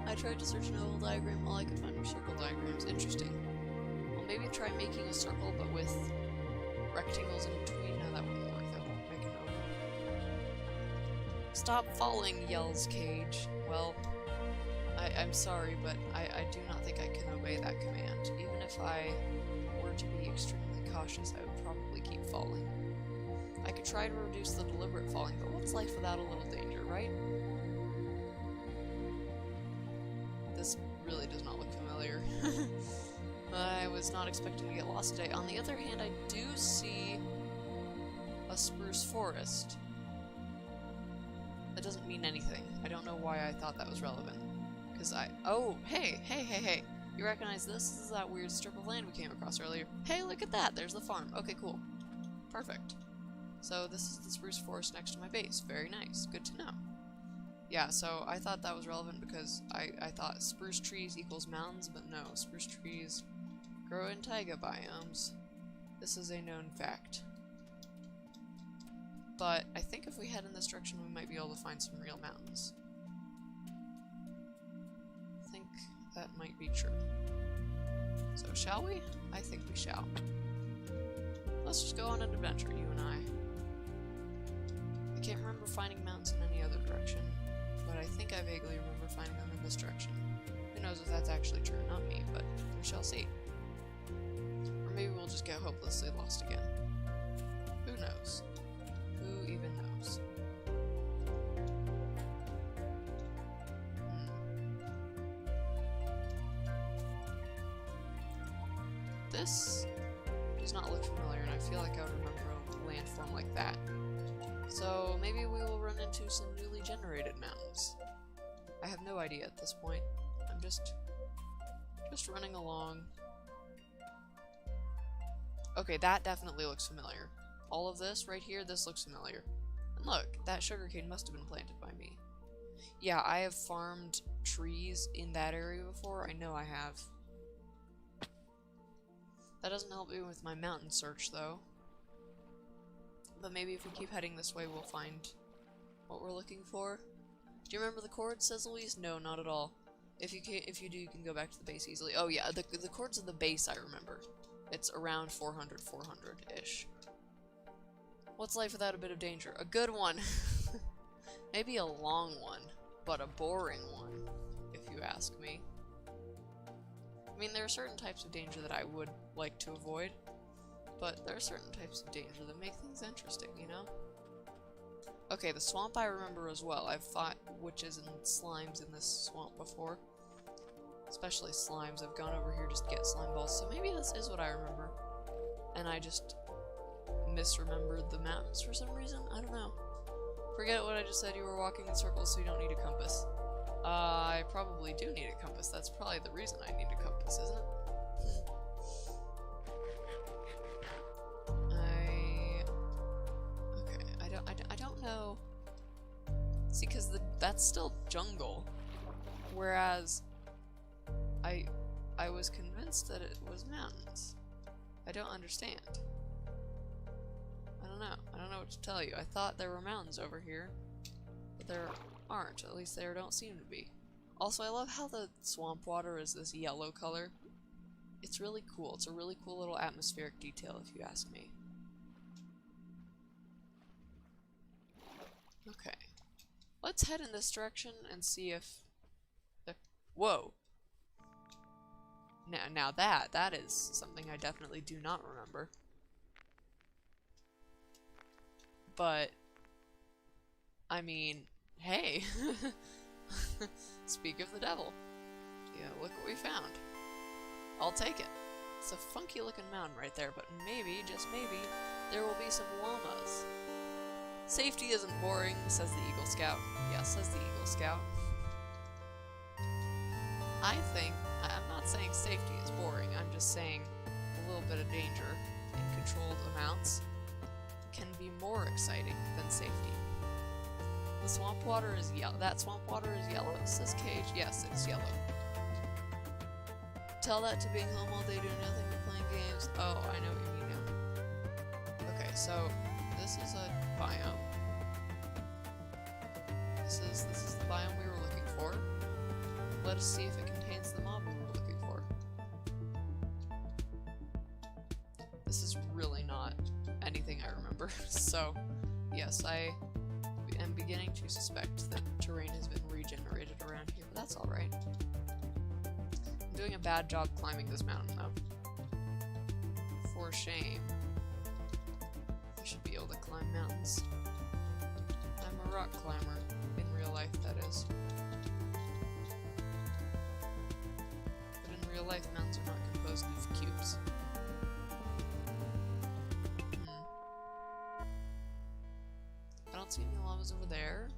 I tried to search an oval diagram, all I could find were circle diagrams. Interesting. Well, maybe try making a circle, but with rectangles in between. No, that wouldn't work. That won't make an oval. Stop falling, yells Cage. Well, I'm sorry, but I do not think I can obey that command. Even if I were to be extremely cautious, I would probably keep falling. I could try to reduce the deliberate falling, but what's life without a little danger, right? This really does not look familiar. I was not expecting to get lost today. On the other hand, I do see a spruce forest. That doesn't mean anything. I don't know why I thought that was relevant. Because oh, hey! You recognize this? This is that weird strip of land we came across earlier. Hey, look at that! There's the farm. Okay, cool. Perfect. So this is the spruce forest next to my base. Very nice. Good to know. Yeah, so I thought that was relevant because I thought spruce trees equals mountains, but no, spruce trees grow in taiga biomes. This is a known fact. But I think if we head in this direction, we might be able to find some real mountains. I think that might be true. So shall we? I think we shall. Let's just go on an adventure, you and I. I can't remember finding mountains in any other direction. But I think I vaguely remember finding them in this direction. Who knows if that's actually true, not me, but we shall see. Or maybe we'll just get hopelessly lost again. Who knows? Who even knows? This does not look familiar, and I feel like I would remember a landform like that. So maybe we will run into some newly generated mountains. I have no idea at this point. I'm just running along. Okay, that definitely looks familiar. All of this right here, this looks familiar. And look, that sugarcane must have been planted by me. Yeah, I have farmed trees in that area before. I know I have. That doesn't help me with my mountain search, though. But maybe if we keep heading this way, we'll find what we're looking for. Do you remember the chords, says Louise? No, not at all. If you do, you can go back to the base easily. Oh yeah, the chords of the base I remember. It's around 400-ish. What's life without a bit of danger? A good one. Maybe a long one, but a boring one, if you ask me. I mean, there are certain types of danger that I would like to avoid. But there are certain types of danger that make things interesting, you know? Okay, the swamp I remember as well. I've fought witches and slimes in this swamp before. Especially slimes. I've gone over here just to get slime balls, so maybe this is what I remember. And I just misremembered the mountains for some reason? I don't know. Forget what I just said, you were walking in circles, so you don't need a compass. I probably do need a compass. That's probably the reason I need a compass, isn't it? I don't know. See, because that's still jungle. Whereas I was convinced that it was mountains. I don't understand. I don't know. I don't know what to tell you. I thought there were mountains over here, but there aren't. At least there don't seem to be. Also, I love how the swamp water is this yellow color. It's really cool. It's a really cool little atmospheric detail, if you ask me. Okay. Let's head in this direction and see if... Whoa! Now that is something I definitely do not remember. But, I mean, hey! Speak of the devil. Yeah, look what we found. I'll take it. It's a funky looking mountain right there, but maybe, just maybe, there will be some llamas. Safety isn't boring, says the Eagle Scout. Yes, says the Eagle Scout. I think, I'm not saying safety is boring, I'm just saying a little bit of danger in controlled amounts can be more exciting than safety. The swamp water is yellow. That swamp water is yellow, says Cage. Yes, it's yellow. Tell that to being home all day doing nothing but playing games. Oh, I know what you mean now. Okay, so this is a biome. This is the biome we were looking for. Let us see if it contains the mob we were looking for. This is really not anything I remember. So, yes, I am beginning to suspect that terrain has been regenerated around here, but that's alright. I'm doing a bad job climbing this mountain, though. For shame. I should be able to climb mountains. I'm a rock climber. In real life, that is. But in real life, mountains are not composed of cubes. I don't see any llamas over there.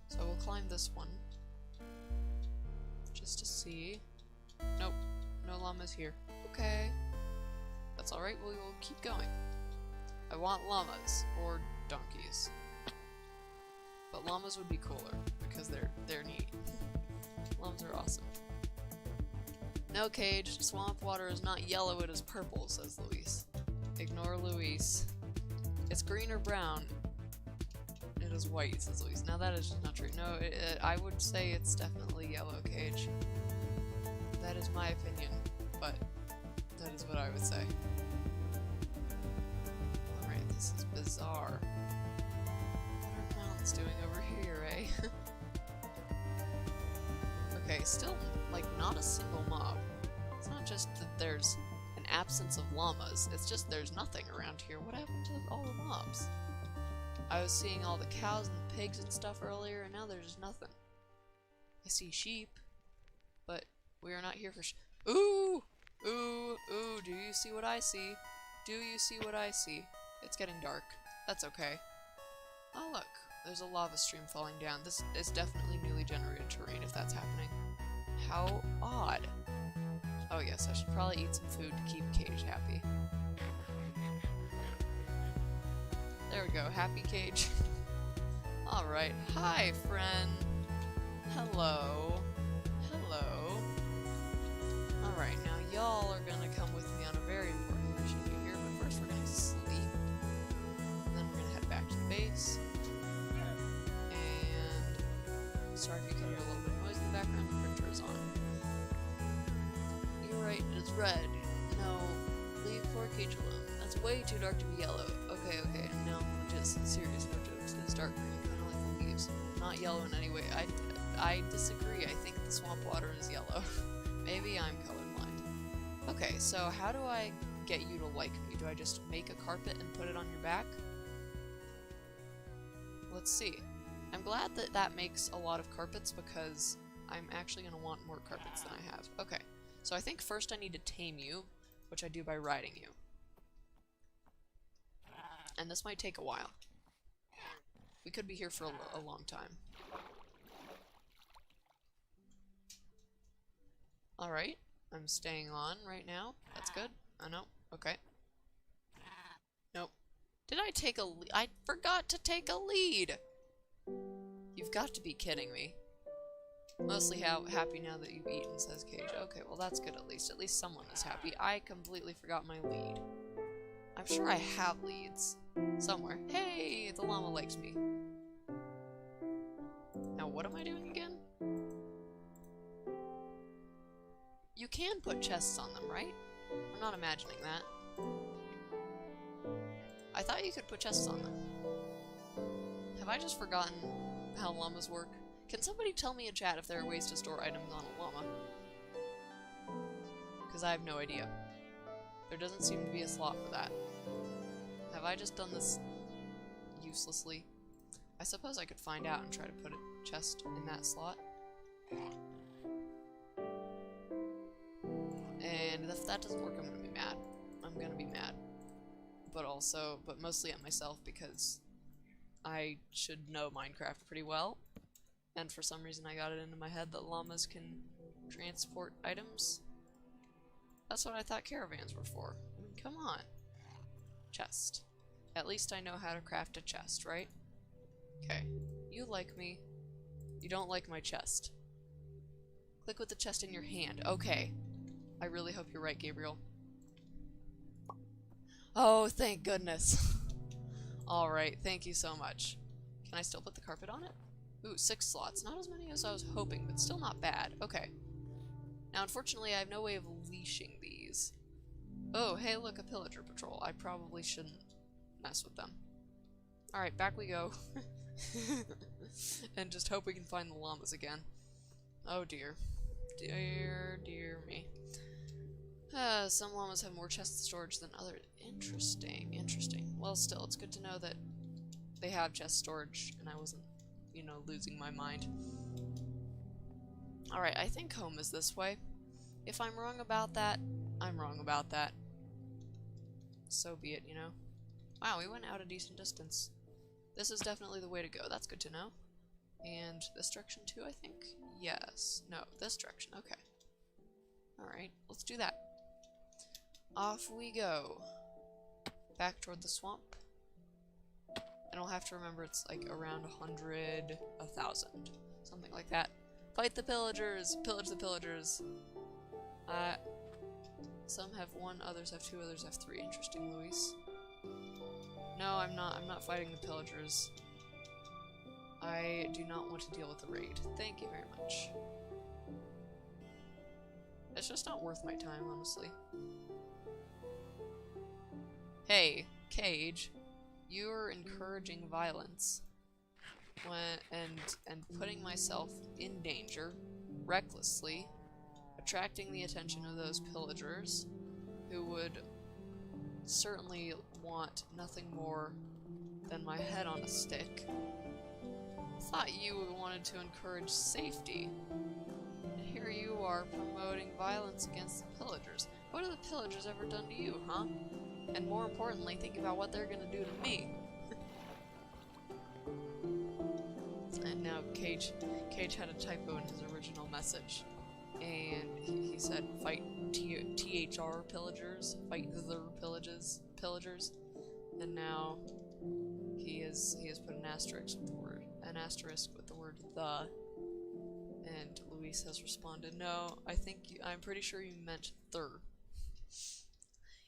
So we'll climb this one. Just to see. Nope. No llamas here. Okay. That's alright, we will keep going. I want llamas. Or donkeys. But llamas would be cooler, because they're neat. Llamas are awesome. No, Cage. Swamp water is not yellow, it is purple, says Luis. Ignore Luis. It's green or brown. It is white, says Luis. Now that is just not true. No, I would say it's definitely yellow, Cage. That is my opinion, but that is what I would say. Alright, this is bizarre. What are mountains doing over here, eh? Okay, still, like, not a single mob. It's not just that there's an absence of llamas, it's just there's nothing around here. What happened to all the mobs? I was seeing all the cows and the pigs and stuff earlier, and now there's just nothing. I see sheep, but we are not here for Ooh! Ooh! Ooh! Do you see what I see? Do you see what I see? It's getting dark. That's okay. Oh look, there's a lava stream falling down. This is definitely newly generated terrain if that's happening. How odd. Oh yes, I should probably eat some food to keep Cage happy. There we go, happy Cage. Alright, hi friend. Hello. Hello. Alright, now y'all are gonna come with me on a very important mission here, but first we're gonna sleep. And then we're gonna head back to the base. And sorry if you can hear a little bit of noise in the background, the printer is on. You're right, it is red. No, leave poor Cage alone. That's way too dark to be yellow. Okay, no, just serious, no jokes. It is dark green, kind of like the leaves. Not yellow in any way. I disagree. I think the swamp water is yellow. Maybe I'm colorblind. Okay, so how do I get you to like me? Do I just make a carpet and put it on your back? Let's see. I'm glad that that makes a lot of carpets because I'm actually going to want more carpets than I have. Okay, so I think first I need to tame you, which I do by riding you. And this might take a while. We could be here for a long time. Alright, I'm staying on right now. That's good. Oh no, okay. Nope. Did I take a lead? I forgot to take a lead! You've got to be kidding me. Mostly happy now that you've eaten, says Cage. Okay, well that's good at least. At least someone is happy. I completely forgot my lead. I'm sure I have leads. Somewhere. Hey, the llama likes me. Now what am I doing again? You can put chests on them, right? I'm not imagining that. I thought you could put chests on them. Have Have I just forgotten how llamas work? Can somebody tell me in chat if there are ways to store items on a llama? Because I have no idea. There doesn't seem to be a slot for that. Have I just done this uselessly? I suppose I could find out and try to put a chest in that slot. And if that doesn't work, I'm gonna be mad. I'm gonna be mad. But mostly at myself because I should know Minecraft pretty well. And for some reason I got it into my head that llamas can transport items. That's what I thought caravans were for. I mean, come on. Chest. At least I know how to craft a chest, right? Okay. You like me. You don't like my chest. Click with the chest in your hand. Okay. I really hope you're right, Gabriel. Oh, thank goodness. Alright, thank you so much. Can I still put the carpet on it? Ooh, 6 slots. Not as many as I was hoping, but still not bad. Okay. Now, unfortunately, I have no way of leashing these. Oh, hey, look, a pillager patrol. I probably shouldn't mess with them. Alright, back we go. And just hope we can find the llamas again. Oh, dear. Dear, dear me. Some llamas have more chest storage than others. Interesting, interesting. Well, still, it's good to know that they have chest storage, and I wasn't, you know, losing my mind. Alright, I think home is this way. If I'm wrong about that, I'm wrong about that. So be it, you know. Wow, we went out a decent distance. This is definitely the way to go. That's good to know. And this direction too, I think? Yes. No, this direction. Okay. Alright, let's do that. Off we go. Back toward the swamp. And we'll have to remember it's like around 100, 1,000. Something like that. Fight the pillagers! Pillage the pillagers! Some have 1, others have 2, others have 3. Interesting, Luis. No, I'm not fighting the pillagers. I do not want to deal with the raid. Thank you very much. It's just not worth my time, honestly. Hey, Cage, you're encouraging violence and putting myself in danger, recklessly, attracting the attention of those pillagers who would certainly want nothing more than my head on a stick. Thought you wanted to encourage safety. And here you are promoting violence against the pillagers. What have the pillagers ever done to you, huh? And more importantly, think about what they're gonna do to me. And now Cage had a typo in his original message. And he said, fight THR pillagers, fight the pillagers. And now he has put an asterisk with the word the. And Luis has responded, no, I'm pretty sure you meant thir.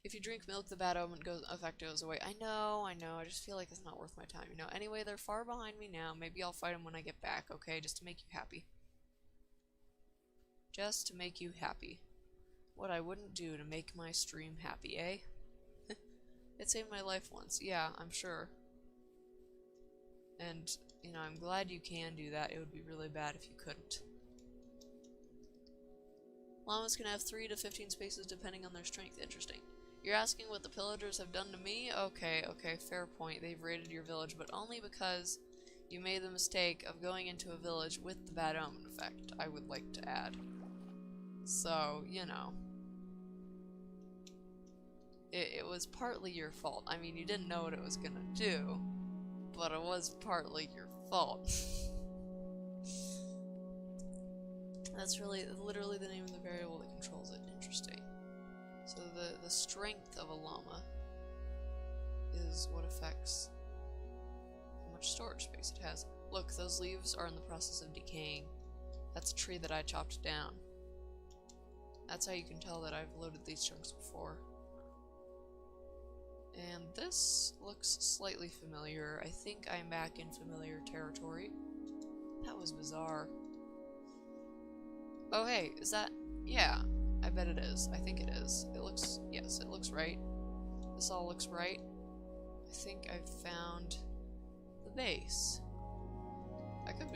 If you drink milk, the bad omen effect goes away. I know, I just feel like it's not worth my time, you know. Anyway, they're far behind me now. Maybe I'll fight them when I get back, okay? Just to make you happy. Just to make you happy. What I wouldn't do to make my stream happy, eh? It saved my life once. Yeah, I'm sure. And, you know, I'm glad you can do that. It would be really bad if you couldn't. Llamas can have 3 to 15 spaces depending on their strength. Interesting. You're asking what the pillagers have done to me? Okay, fair point. They've raided your village, but only because you made the mistake of going into a village with the bad omen effect, I would like to add. So, you know. It was partly your fault. I mean, you didn't know what it was gonna do, but it was partly your fault. That's literally the name of the variable that controls it. Interesting. So the strength of a llama is what affects how much storage space it has. Look, those leaves are in the process of decaying. That's a tree that I chopped down. That's how you can tell that I've loaded these chunks before. And this looks slightly familiar. I think I'm back in familiar territory. That was bizarre. Oh hey, is that... yeah, I bet it is. I think it is. It looks... yes, it looks right. This all looks right. I think I've found the base.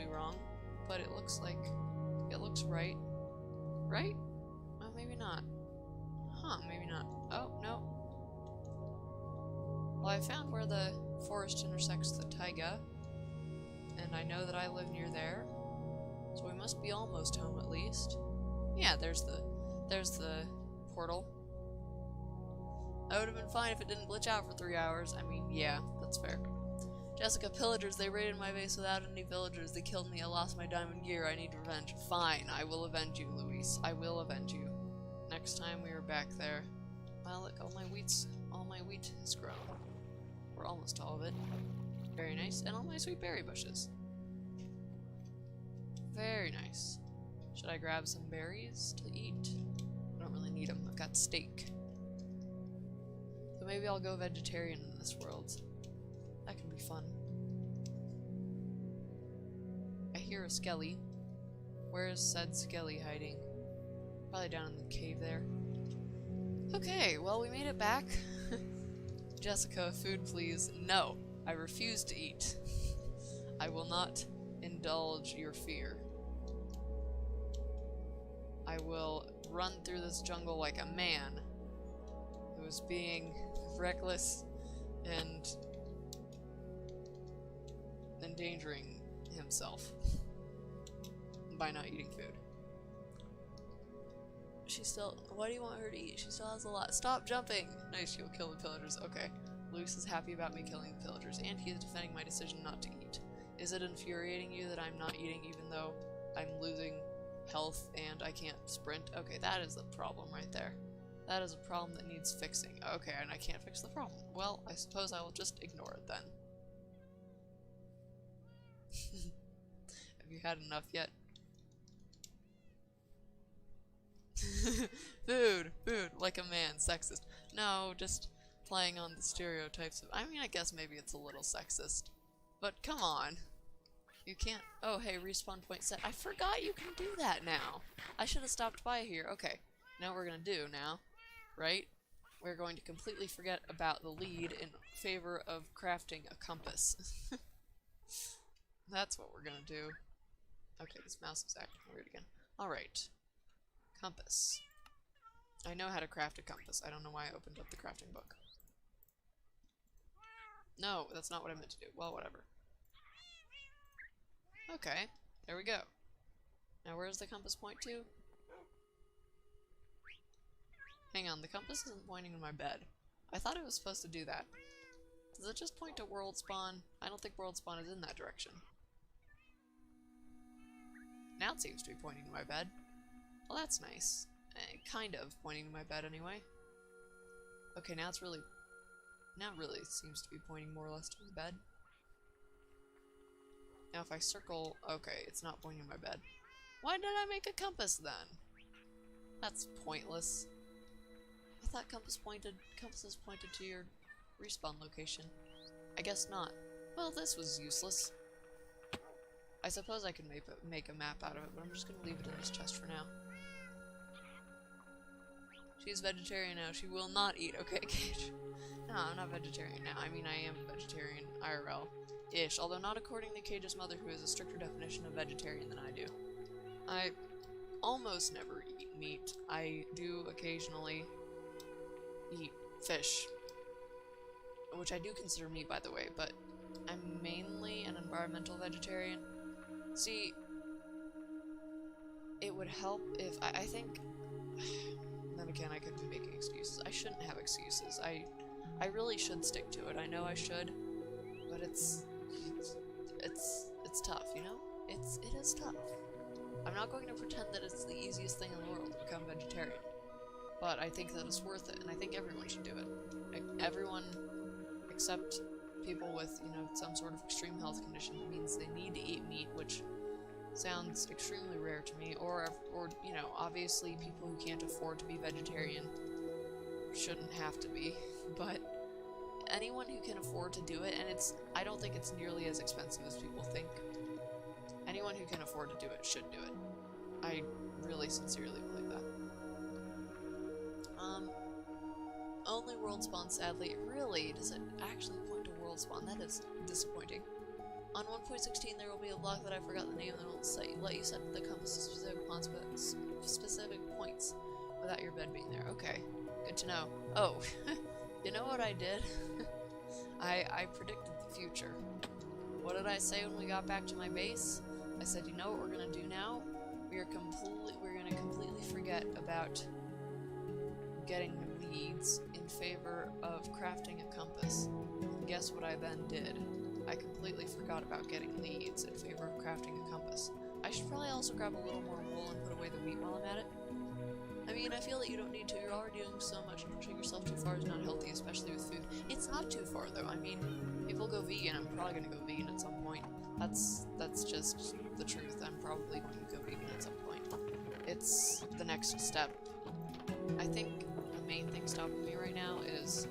completely wrong, but it looks right. Right? Oh, maybe not. Huh, maybe not. Oh, no. Well, I found where the forest intersects the taiga, and I know that I live near there, so we must be almost home at least. Yeah, there's the portal. I would have been fine if it didn't glitch out for 3 hours. I mean, yeah, that's fair. Jessica, pillagers, they raided my base without any villagers. They killed me, I lost my diamond gear, I need revenge. Fine, I will avenge you, Luis. I will avenge you. Next time we are back there. Wow, look, all my wheat has grown. Or almost all of it. Very nice. And all my sweet berry bushes. Very nice. Should I grab some berries to eat? I don't really need them. I've got steak. So maybe I'll go vegetarian in this world. That can be fun. I hear a skelly. Where is said skelly hiding? Probably down in the cave there. Okay, well, we made it back. Jessica, food please. No, I refuse to eat. I will not indulge your fear. I will run through this jungle like a man who is being reckless and endangering himself by not eating food. Why do you want her to eat? She still has a lot. Stop jumping! Nice, you'll kill the pillagers. Okay. Luis is happy about me killing the pillagers, and he is defending my decision not to eat. Is it infuriating you that I'm not eating even though I'm losing health and I can't sprint? Okay, that is the problem right there. That is a problem that needs fixing. Okay, and I can't fix the problem. Well, I suppose I will just ignore it then. Have you had enough yet? Food, like a man, sexist. No, just playing on the stereotypes of— I mean, I guess maybe it's a little sexist. But come on. You can't— oh, hey, respawn point set. I forgot you can do that now. I should have stopped by here. Okay, now what we're gonna do now, right? We're going to completely forget about the lead in favor of crafting a compass. That's what we're gonna do. Okay, this mouse is acting weird again. Alright. Compass. I know how to craft a compass. I don't know why I opened up the crafting book. No, that's not what I meant to do. Well, whatever. Okay, there we go. Now where's the compass point to? Hang on, the compass isn't pointing to my bed. I thought it was supposed to do that. Does it just point to world spawn? I don't think world spawn is in that direction. Now it seems to be pointing to my bed. Well, that's nice. Kind of pointing to my bed anyway. Okay, now it's really— now it really seems to be pointing more or less to my bed. Now if I circle— okay, it's not pointing to my bed. Why did I make a compass then? That's pointless. I thought compasses pointed to your respawn location. I guess not. Well, this was useless. I suppose I could make a map out of it, but I'm just gonna leave it in this chest for now. She's vegetarian now. She will not eat. Okay, Cage. No, I'm not vegetarian now. I mean, I am vegetarian IRL-ish, although not according to Cage's mother, who has a stricter definition of vegetarian than I do. I almost never eat meat. I do occasionally eat fish, which I do consider meat, by the way, but I'm mainly an environmental vegetarian. See, it would help if— I think— then again, I could be making excuses. I shouldn't have excuses. I really should stick to it. I know I should, but it's tough, you know? It is tough. I'm not going to pretend that it's the easiest thing in the world to become vegetarian, but I think that it's worth it, and I think everyone should do it. Like, everyone except people with, you know, some sort of extreme health condition that means they need to eat meat, which sounds extremely rare to me, or you know, obviously people who can't afford to be vegetarian shouldn't have to be, but anyone who can afford to do it, and I don't think it's nearly as expensive as people think. Anyone who can afford to do it should do it. I really sincerely believe that. Only world spawn, sadly. Really? Does it actually point to world spawn? That is disappointing. On 1.16, there will be a block that I forgot the name that will let you set the compass to specific points without your bed being there. Okay, good to know. Oh, you know what I did? I predicted the future. What did I say when we got back to my base? I said, you know what we're gonna do now? We're gonna completely forget about getting leads in favor of crafting a compass. And guess what I then did? I completely forgot about getting leads in favor of crafting a compass. I should probably also grab a little more wool and put away the wheat while I'm at it. I mean, I feel that you don't need to. You're already doing so much, and pushing yourself too far is not healthy, especially with food. It's not too far, though. I mean, people go vegan. I'm probably gonna go vegan at some point. That's just the truth. I'm probably going to go vegan at some point. It's the next step. I think the main thing stopping me right now is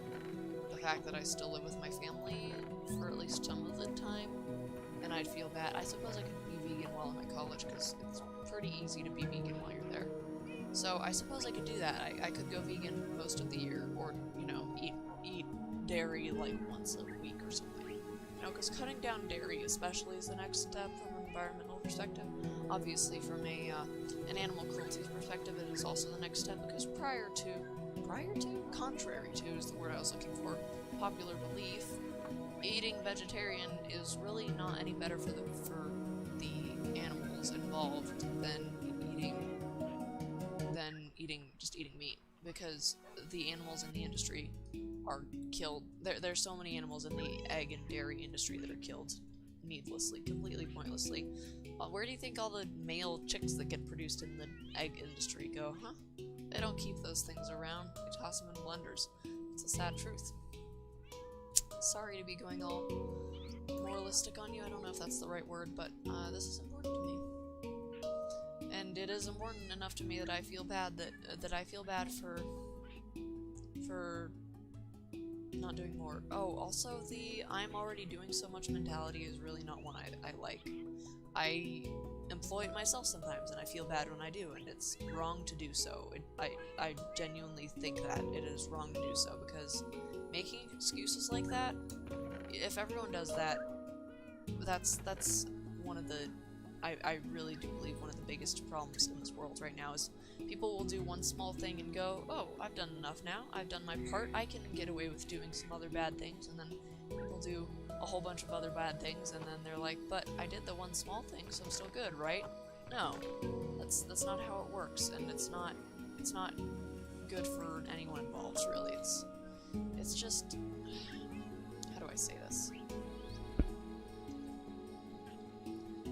the fact that I still live with my family for at least some of the time, and I'd feel bad. I suppose I could be vegan while I'm at college, because it's pretty easy to be vegan while you're there. So I suppose I could do that. I could go vegan most of the year, or, you know, eat dairy like once a week or something. You know, because cutting down dairy especially is the next step from an environmental perspective. Obviously from an animal cruelty perspective, it is also the next step, because contrary to is the word I was looking for, popular belief, eating vegetarian is really not any better for the animals involved than eating meat, because the animals in the industry are killed. There's so many animals in the egg and dairy industry that are killed needlessly, completely pointlessly. Where do you think all the male chicks that get produced in the egg industry go, huh? They don't keep those things around. They toss them in blenders. It's a sad truth. Sorry to be going all moralistic on you. I don't know if that's the right word, but this is important to me. And it is important enough to me that I feel bad that I feel bad for not doing more. Oh, also the I'm already doing so much mentality is really not one I like. I employ it myself sometimes, and I feel bad when I do, and it's wrong to do so. I genuinely think that it is wrong to do so, because making excuses like that, if everyone does that, that's one of the I really do believe one of the biggest problems in this world right now is people will do one small thing and go, oh, I've done enough now, I've done my part, I can get away with doing some other bad things, and then people do a whole bunch of other bad things, and then they're like, but I did the one small thing, so I'm still good, right? No, that's not how it works, and it's not good for anyone involved, really. It's just, how do I say this?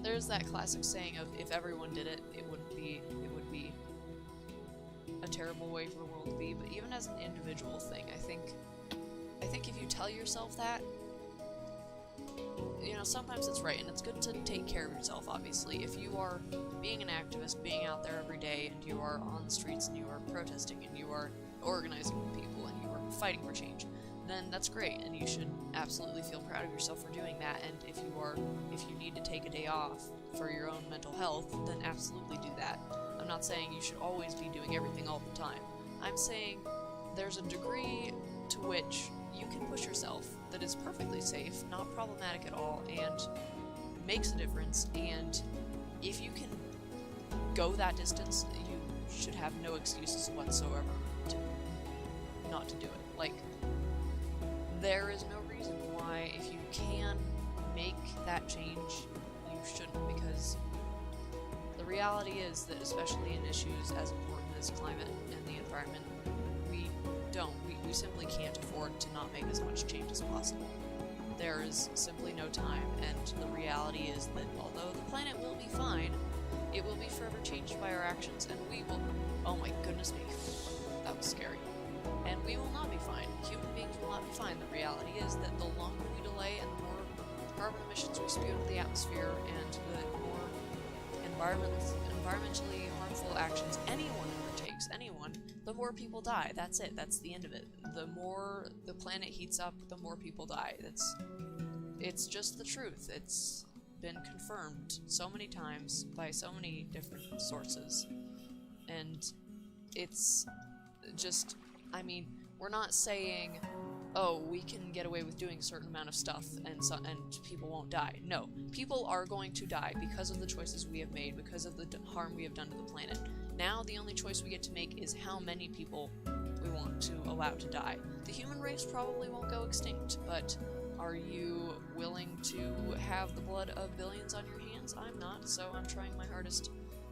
There's that classic saying of, if everyone did it, it would be a terrible way for the world to be, but even as an individual thing, I think if you tell yourself that, you know, sometimes it's right, and it's good to take care of yourself, obviously. If you are being an activist, being out there every day, and you are on the streets, and you are protesting, and you are organizing with people, and you are fighting for change, then that's great, and you should absolutely feel proud of yourself for doing that. And if you need to take a day off for your own mental health, then absolutely do that. I'm not saying you should always be doing everything all the time. I'm saying there's a degree to which you can push yourself that is perfectly safe, not problematic at all, and makes a difference. And if you can go that distance, you should have no excuses whatsoever not to do it. Like, there is no reason why, if you can make that change, you shouldn't, because the reality is that, especially in issues as important as climate and the environment, we simply can't afford to not make as much change as possible. There is simply no time, and the reality is that although the planet will be fine, it will be forever changed by our actions, and we will... Oh my goodness me, that was scary. And we will not be fine. Human beings will not be fine. The reality is that the longer we delay and the more carbon emissions we spew into the atmosphere, and the more environmentally harmful actions anyone undertakes, the more people die. That's it. That's the end of it. The more the planet heats up, the more people die. It's just the truth. It's been confirmed so many times by so many different sources. And it's just... I mean, we're not saying oh, we can get away with doing a certain amount of stuff and people won't die. No, people are going to die because of the choices we have made, because of the harm we have done to the planet. Now the only choice we get to make is how many people we want to allow to die. The human race probably won't go extinct, but are you willing to have the blood of billions on your hands? I'm not, so I'm trying my hardest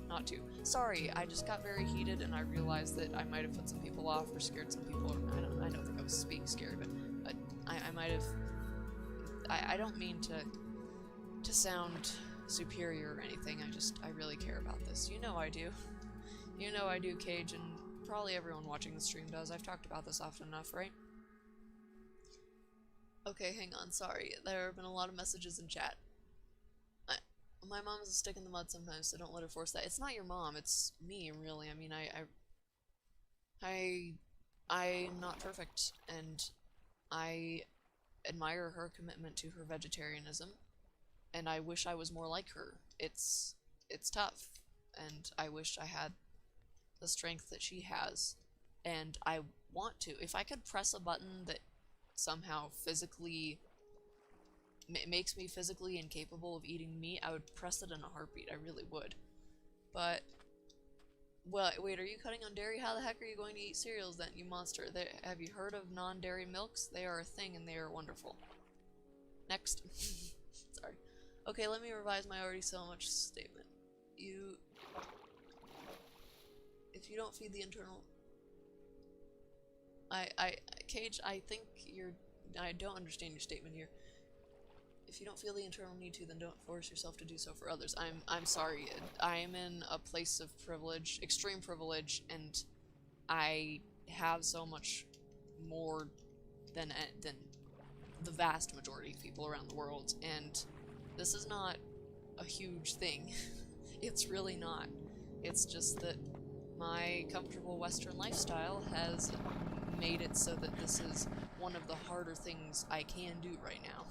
not to. Sorry, I just got very heated and I realized that I might have put some people off or scared some people, or I don't think I was being scared, but I might have... I don't mean to sound superior or anything, I really care about this. You know I do. You know I do, Cage, and probably everyone watching the stream does. I've talked about this often enough, right? Okay, hang on, sorry. There have been a lot of messages in chat. My mom is a stick in the mud sometimes, so don't let her force that. It's not your mom, it's me, really. I mean, I'm not perfect, and I admire her commitment to her vegetarianism, and I wish I was more like her. It's tough, and I wish I had the strength that she has, and I want to. If I could press a button that somehow physically makes me physically incapable of eating meat, I would press it in a heartbeat. I really would. But, well, wait, are you cutting on dairy? How the heck are you going to eat cereals then, you monster? Have you heard of non-dairy milks? They are a thing and they are wonderful. Next. Sorry. Okay, let me revise my already so much statement. If you don't feed the internal... Cage, I think I don't understand your statement here. If you don't feel the internal need to, then don't force yourself to do so for others. I'm sorry. I am in a place of privilege, extreme privilege, and I have so much more than the vast majority of people around the world, and this is not a huge thing. It's really not. It's just that my comfortable Western lifestyle has made it so that this is one of the harder things I can do right now.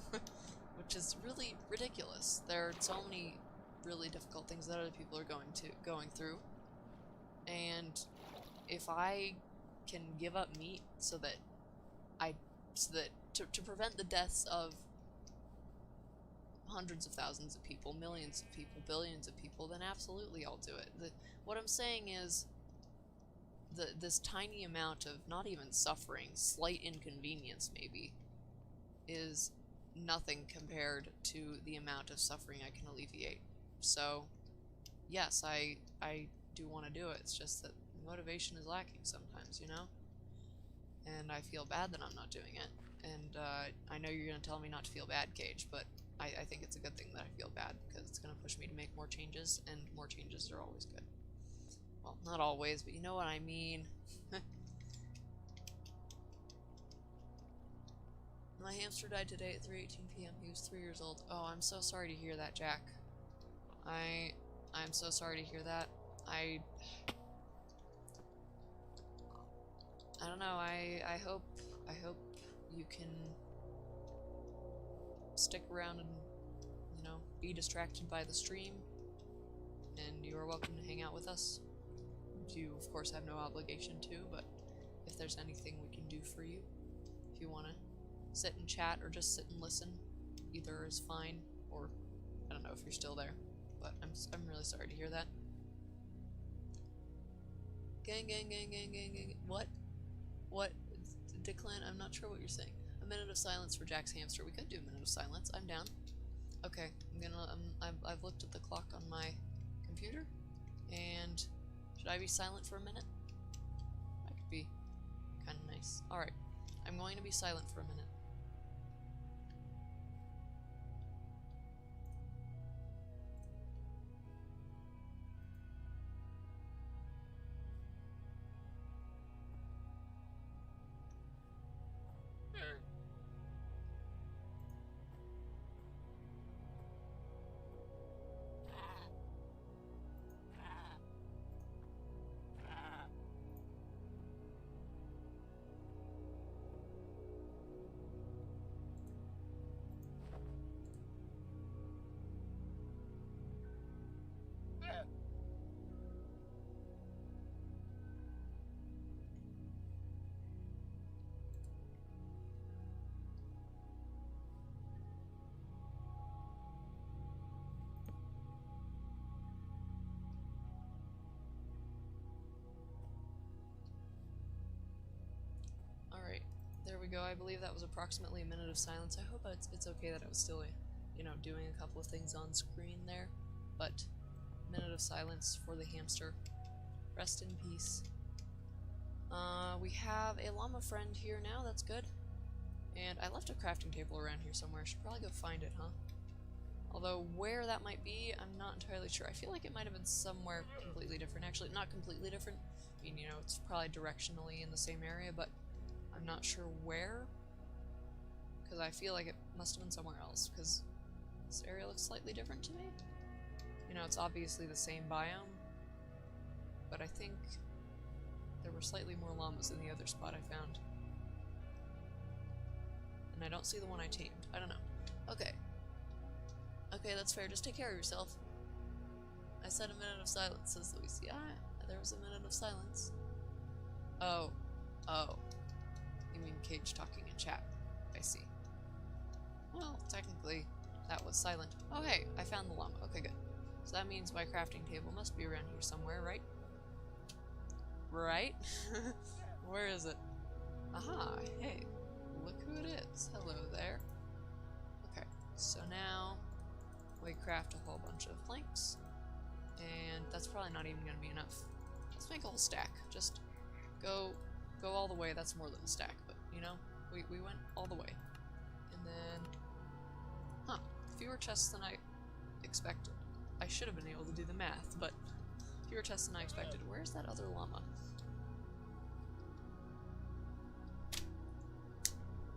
Which is really ridiculous. There are so many really difficult things that other people are going through, and if I can give up meat so that to prevent the deaths of hundreds of thousands of people, millions of people, billions of people, then absolutely I'll do it. What I'm saying is this tiny amount of not even suffering, slight inconvenience maybe, is nothing compared to the amount of suffering I can alleviate. So, yes, I do want to do it. It's just that motivation is lacking sometimes, you know? And I feel bad that I'm not doing it. And I know you're going to tell me not to feel bad, Cage, but I think it's a good thing that I feel bad, because it's going to push me to make more changes, and more changes are always good. Well, not always, but you know what I mean. My hamster died today at 3:18 p.m. He was 3 years old. Oh, I'm so sorry to hear that, Jack. I'm so sorry to hear that. I don't know. I hope you can stick around and, you know, be distracted by the stream. And you are welcome to hang out with us. You, of course, have no obligation to, but if there's anything we can do for you, if you want to sit and chat or just sit and listen, either is fine, or I don't know if you're still there, but I'm really sorry to hear that. Gang. What? Declan, I'm not sure what you're saying. A minute of silence for Jack's hamster. We could do a minute of silence. I'm down. Okay, I've looked at the clock on my computer, and should I be silent for a minute? That could be kind of nice. Alright, I'm going to be silent for a minute. go. I believe that was approximately a minute of silence. I hope it's okay that I was still, you know, doing a couple of things on screen there. But, minute of silence for the hamster. Rest in peace. We have a llama friend here now, that's good. And I left a crafting table around here somewhere. I should probably go find it, huh? Although, where that might be, I'm not entirely sure. I feel like it might have been somewhere completely different. Actually, not completely different. I mean, you know, it's probably directionally in the same area, but I'm not sure where. Because I feel like it must have been somewhere else, because this area looks slightly different to me. You know, it's obviously the same biome, but I think there were slightly more llamas in the other spot I found. And I don't see the one I tamed. I don't know. Okay. Okay, that's fair. Just take care of yourself. I said a minute of silence, says Luis. Yeah, there was a minute of silence. Oh. Oh. You mean Cage talking in chat. I see. Well, technically, that was silent. Oh, hey, I found the llama. Okay, good. So that means my crafting table must be around here somewhere, right? Right? Where is it? Aha, hey. Look who it is. Hello there. Okay, so now we craft a whole bunch of planks. And that's probably not even going to be enough. Let's make a whole stack. Just go all the way. That's more than a stack, but, you know, we went all the way. And then... Huh. Fewer chests than I expected. I should have been able to do the math, but fewer chests than I expected. Where's that other llama?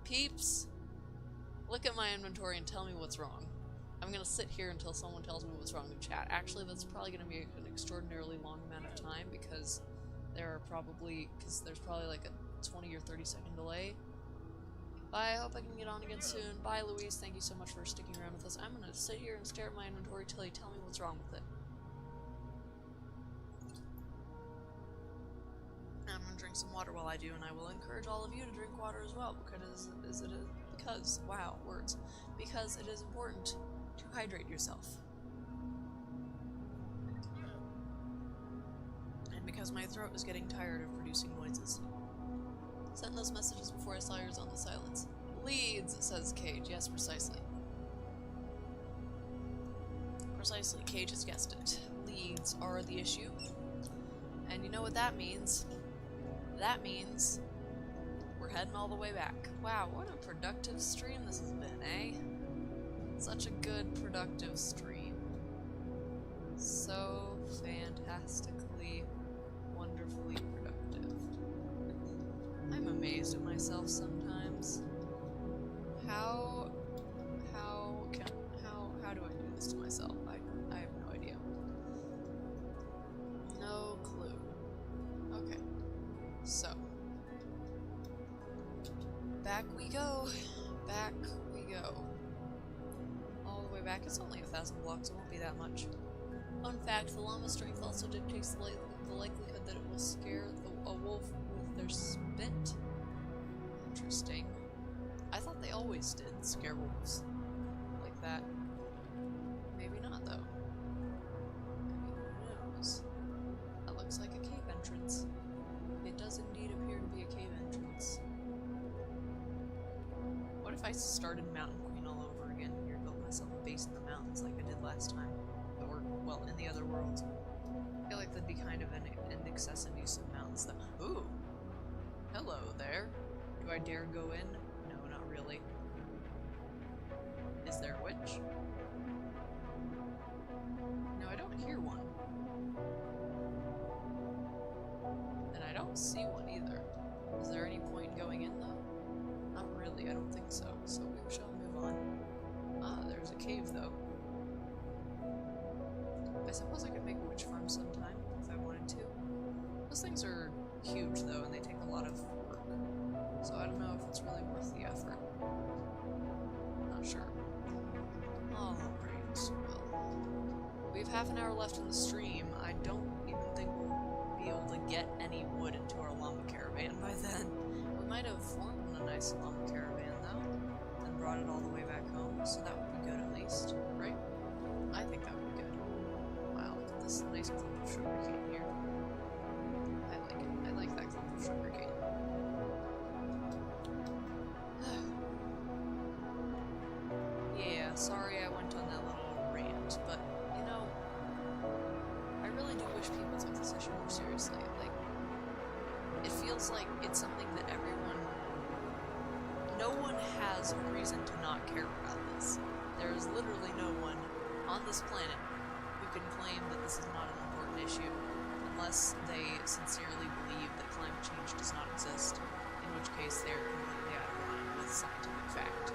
Peeps, look at my inventory and tell me what's wrong. I'm gonna sit here until someone tells me what's wrong in chat. Actually, that's probably gonna be an extraordinarily long amount of time because there's probably like a 20 or 30 second delay. Bye, I hope I can get on again soon. Bye, Louise, thank you so much for sticking around with us. I'm gonna sit here and stare at my inventory till you tell me what's wrong with it. I'm gonna drink some water while I do, and I will encourage all of you to drink water as well, because it is important to hydrate yourself. And because my throat is getting tired of producing noises. Send those messages before I saw yours on the silence. Leads, says Cage. Yes, precisely. Precisely, Cage has guessed it. Leads are the issue. And you know what that means? That means we're heading all the way back. Wow, what a productive stream this has been, eh? Such a good, productive stream. So fantastically, wonderfully productive. I'm amazed at myself sometimes. How do I do this to myself? I have no idea. No clue. Okay. So, back we go. Back we go. All the way back. It's only 1,000 blocks, it won't be that much. Fun fact, the llama strength also dictates the likelihood that it will scare a wolf with their spit. Interesting. I thought they always did scare wolves like that. Maybe not, though. Maybe who knows? That looks like a cave entrance. It does indeed appear to be a cave entrance. What if I started Mountain Queen all over again here, built myself a base in the mountains like I did last time? Or, well, in the other worlds. I feel like that'd be kind of an excessive use of mountains, though. Ooh! Hello there. Do I dare go in? No, not really. Is there a witch? No, I don't hear one. And I don't see one either. Is there any point going in, though? Not really, I don't think so. So we shall move on. Ah, there's a cave, though. I suppose I could make a witch farm sometime, if I wanted to. Those things are huge, though, and they take a lot of work. So I don't know if it's really worth the effort. Not sure. Alright, well. We have half an hour left in the stream. I don't even think we'll be able to get any wood into our llama caravan by then. We might have formed a nice llama caravan, though, and brought it all the way back home, so that would be good at least, right? I think that would be good. Wow, look at this nice clump of sugarcane here. I like it. I like that clump of sugarcane. more seriously. Like, it feels like it's something that no one has a reason to not care about this. There is literally no one on this planet who can claim that this is not an important issue, unless they sincerely believe that climate change does not exist, in which case they're completely out of line with scientific fact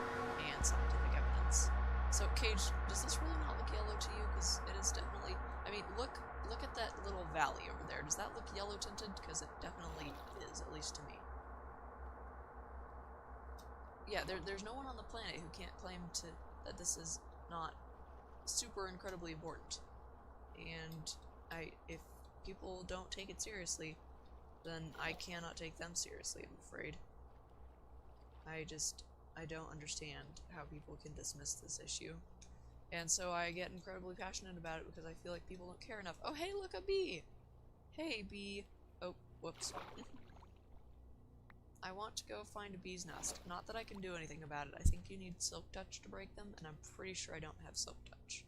and scientific evidence. So, Cage, does this really not look yellow to you? Because it is definitely... I mean, look at that little valley over there. Does that look yellow tinted? Because it definitely is, at least to me. Yeah, there's no one on the planet who can't claim that this is not super incredibly important. And if people don't take it seriously, then I cannot take them seriously, I'm afraid. I don't understand how people can dismiss this issue. And so I get incredibly passionate about it because I feel like people don't care enough. Oh, hey, look, a bee! Hey, bee. Oh, whoops. I want to go find a bee's nest. Not that I can do anything about it. I think you need Silk Touch to break them, and I'm pretty sure I don't have Silk Touch.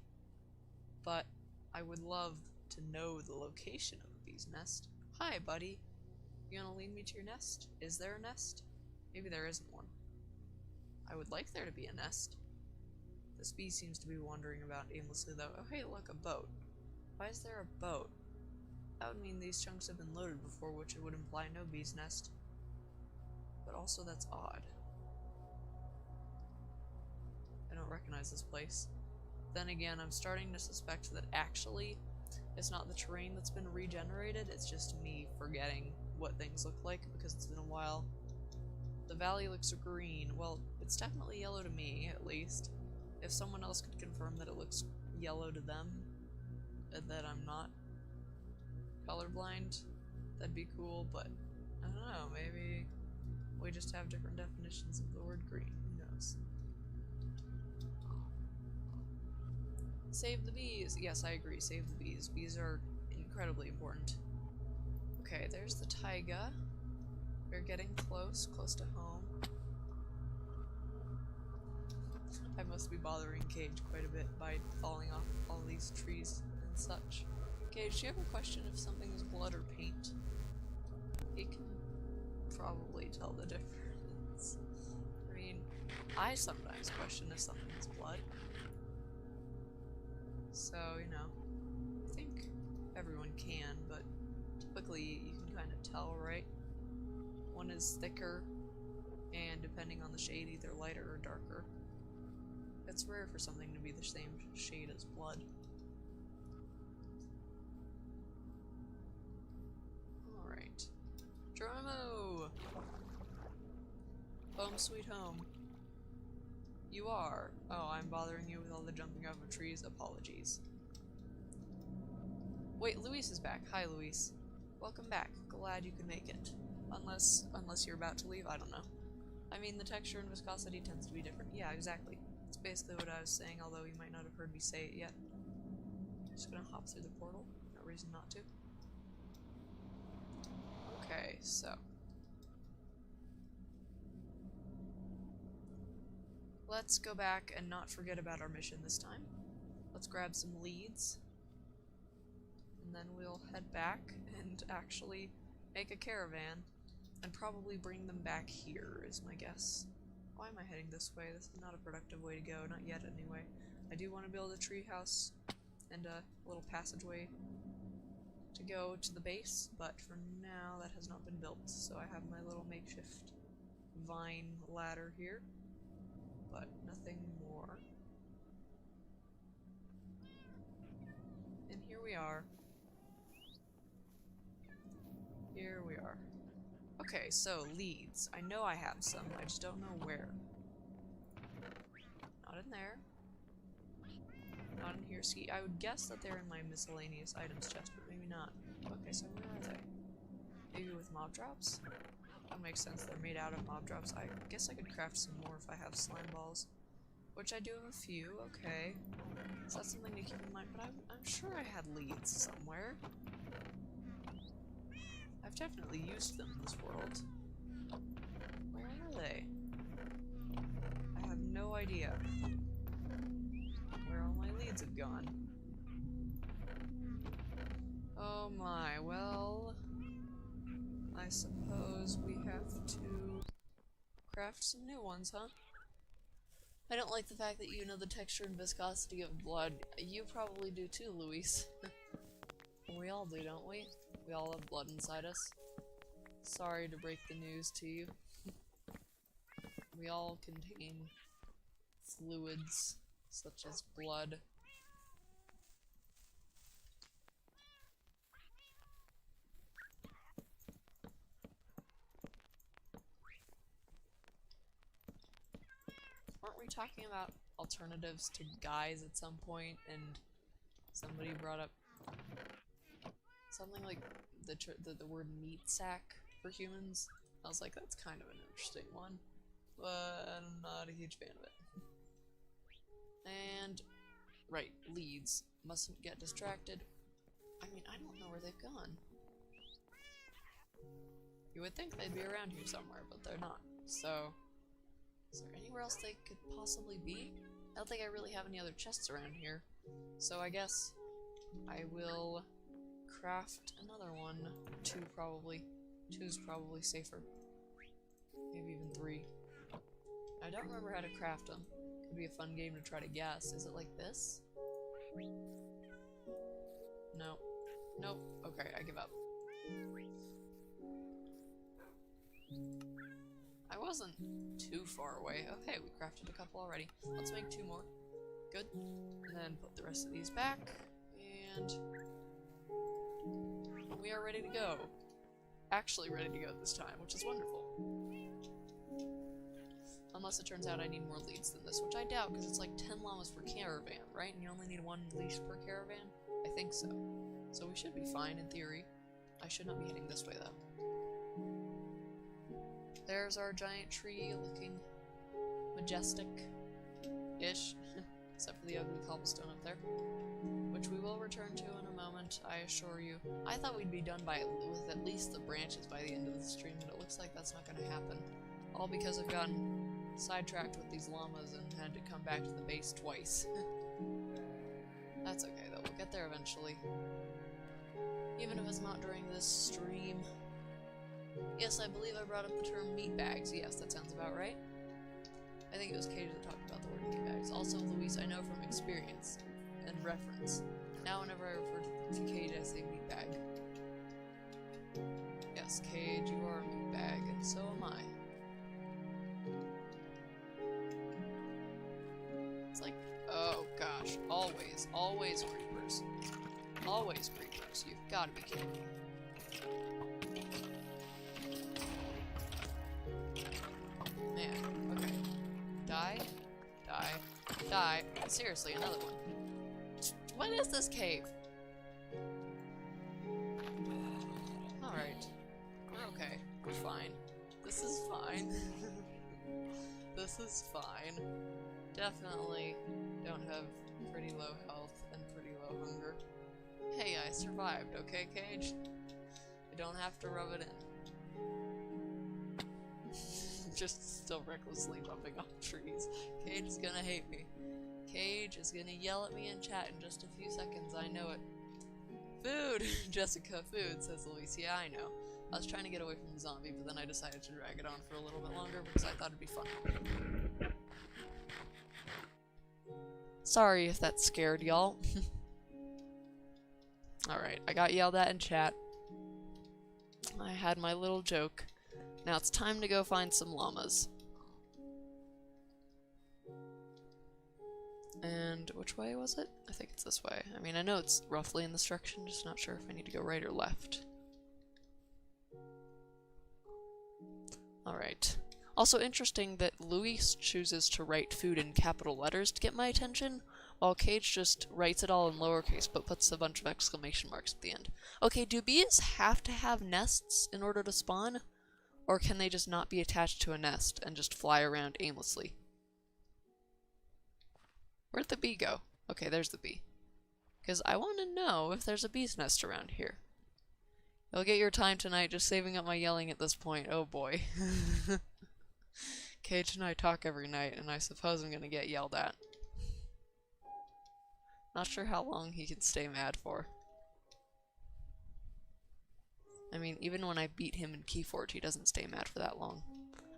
But I would love to know the location of a bee's nest. Hi, buddy. You gonna lead me to your nest? Is there a nest? Maybe there isn't one. I would like there to be a nest. This bee seems to be wandering about aimlessly, though. Oh, hey, look, a boat. Why is there a boat? That would mean these chunks have been loaded before, which it would imply no bee's nest. But also, that's odd. I don't recognize this place. Then again, I'm starting to suspect that actually, it's not the terrain that's been regenerated, it's just me forgetting what things look like because it's been a while. The valley looks green. Well, it's definitely yellow to me, at least. If someone else could confirm that it looks yellow to them, and that I'm not colorblind, that'd be cool, but I don't know, maybe we just have different definitions of the word green. Who knows? Save the bees! Yes, I agree, save the bees. Bees are incredibly important. Okay, there's the taiga. We're getting close to home. I must be bothering Cage quite a bit by falling off all these trees and such. Cage, do you have a question if something is blood or paint? He can probably tell the difference. I mean, I sometimes question if something is blood. So, you know, I think everyone can, but typically you can kind of tell, right? One is thicker, and depending on the shade, either lighter or darker. It's rare for something to be the same shade as blood. Alright. Geronimo! Home sweet home. You are. Oh, I'm bothering you with all the jumping over trees. Apologies. Wait, Luis is back. Hi, Luis. Welcome back. Glad you could make it. Unless you're about to leave, I don't know. I mean, the texture and viscosity tends to be different. Yeah, exactly. It's basically what I was saying, although you might not have heard me say it yet. Just gonna hop through the portal. No reason not to. Okay, so. Let's go back and not forget about our mission this time. Let's grab some leads. And then we'll head back and actually make a caravan. And probably bring them back here, is my guess. Why am I heading this way? This is not a productive way to go, not yet anyway. I do want to build a treehouse and a little passageway to go to the base, but for now that has not been built, so I have my little makeshift vine ladder here, but nothing more. And here we are. Here we are. Okay, so leads. I know I have some, I just don't know where. Not in there. Not in here. See, I would guess that they're in my miscellaneous items chest, but maybe not. Okay, so where are they? Maybe with mob drops? That makes sense, they're made out of mob drops. I guess I could craft some more if I have slime balls. Which I do have a few, okay. So that's something to keep in mind, but I'm sure I had leads somewhere. I've definitely used them in this world. Where are they? I have no idea where all my leads have gone. Oh my, well, suppose we have to craft some new ones, huh? I don't like the fact that you know the texture and viscosity of blood. You probably do too, Luis. We all do, don't we? We all have blood inside us. Sorry to break the news to you. We all contain fluids, such as blood. Weren't we talking about alternatives to guys at some point, and somebody brought up something like the word meat sack for humans? I was like, that's kind of an interesting one, but I'm not a huge fan of it. And, right, leads. Mustn't get distracted. I mean, I don't know where they've gone. You would think they'd be around here somewhere, but they're not. So, is there anywhere else they could possibly be? I don't think I really have any other chests around here. So I guess I will craft another one. 2 probably. 2's probably safer. Maybe even 3. I don't remember how to craft them. Could be a fun game to try to guess. Is it like this? No. Nope. Okay, I give up. I wasn't too far away. Okay, we crafted a couple already. Let's make 2 more. Good. And then put the rest of these back. And we are ready to go. Actually ready to go this time, which is wonderful. Unless it turns out I need more leads than this, which I doubt, because it's like 10 llamas per caravan, right? And you only need 1 leash per caravan? I think so. So we should be fine in theory. I should not be heading this way, though. There's our giant tree looking majestic-ish, except for the ugly cobblestone up there, which we will return to in a moment, I assure you. I thought we'd be done with at least the branches by the end of the stream, but it looks like that's not going to happen. All because I've gotten sidetracked with these llamas and had to come back to the base twice. That's okay though, we'll get there eventually. Even if it's not during this stream. Yes, I believe I brought up the term meat bags. Yes, that sounds about right. I think it was Cage that talked about the word meat bags. Also, Luis, I know from experience and reference. Now whenever I refer to Cage, I say meat bag. Yes, Cage, you are a meat bag, and so am I. It's like, oh gosh, always creepers. Always creepers, you've gotta be kidding me. Man, okay. Die. Seriously, another one. What is this cave? Alright. We're okay. We're fine. This is fine. This is fine. Definitely don't have pretty low health and pretty low hunger. Hey, I survived, okay, Cage? I don't have to rub it in. Just still recklessly bumping off trees. Cage is gonna hate me. Cage is gonna yell at me in chat in just a few seconds, I know it. Food! Jessica, food, says Luis. Yeah, I know. I was trying to get away from the zombie, but then I decided to drag it on for a little bit longer because I thought it'd be fun. Sorry if that scared y'all. Alright, I got yelled at in chat. I had my little joke. Now it's time to go find some llamas. And which way was it? I think it's this way. I mean, I know it's roughly in this direction, just not sure if I need to go right or left. Alright. Also interesting that Luis chooses to write food in capital letters to get my attention, while Cage just writes it all in lowercase but puts a bunch of exclamation marks at the end. Okay, do bees have to have nests in order to spawn? Or can they just not be attached to a nest and just fly around aimlessly? Where'd the bee go? Okay, there's the bee. Because I want to know if there's a bee's nest around here. You'll get your time tonight just saving up my yelling at this point. Oh boy. Cage and I talk every night, and I suppose I'm gonna get yelled at. Not sure how long he can stay mad for. I mean, even when I beat him in Keyforge, he doesn't stay mad for that long.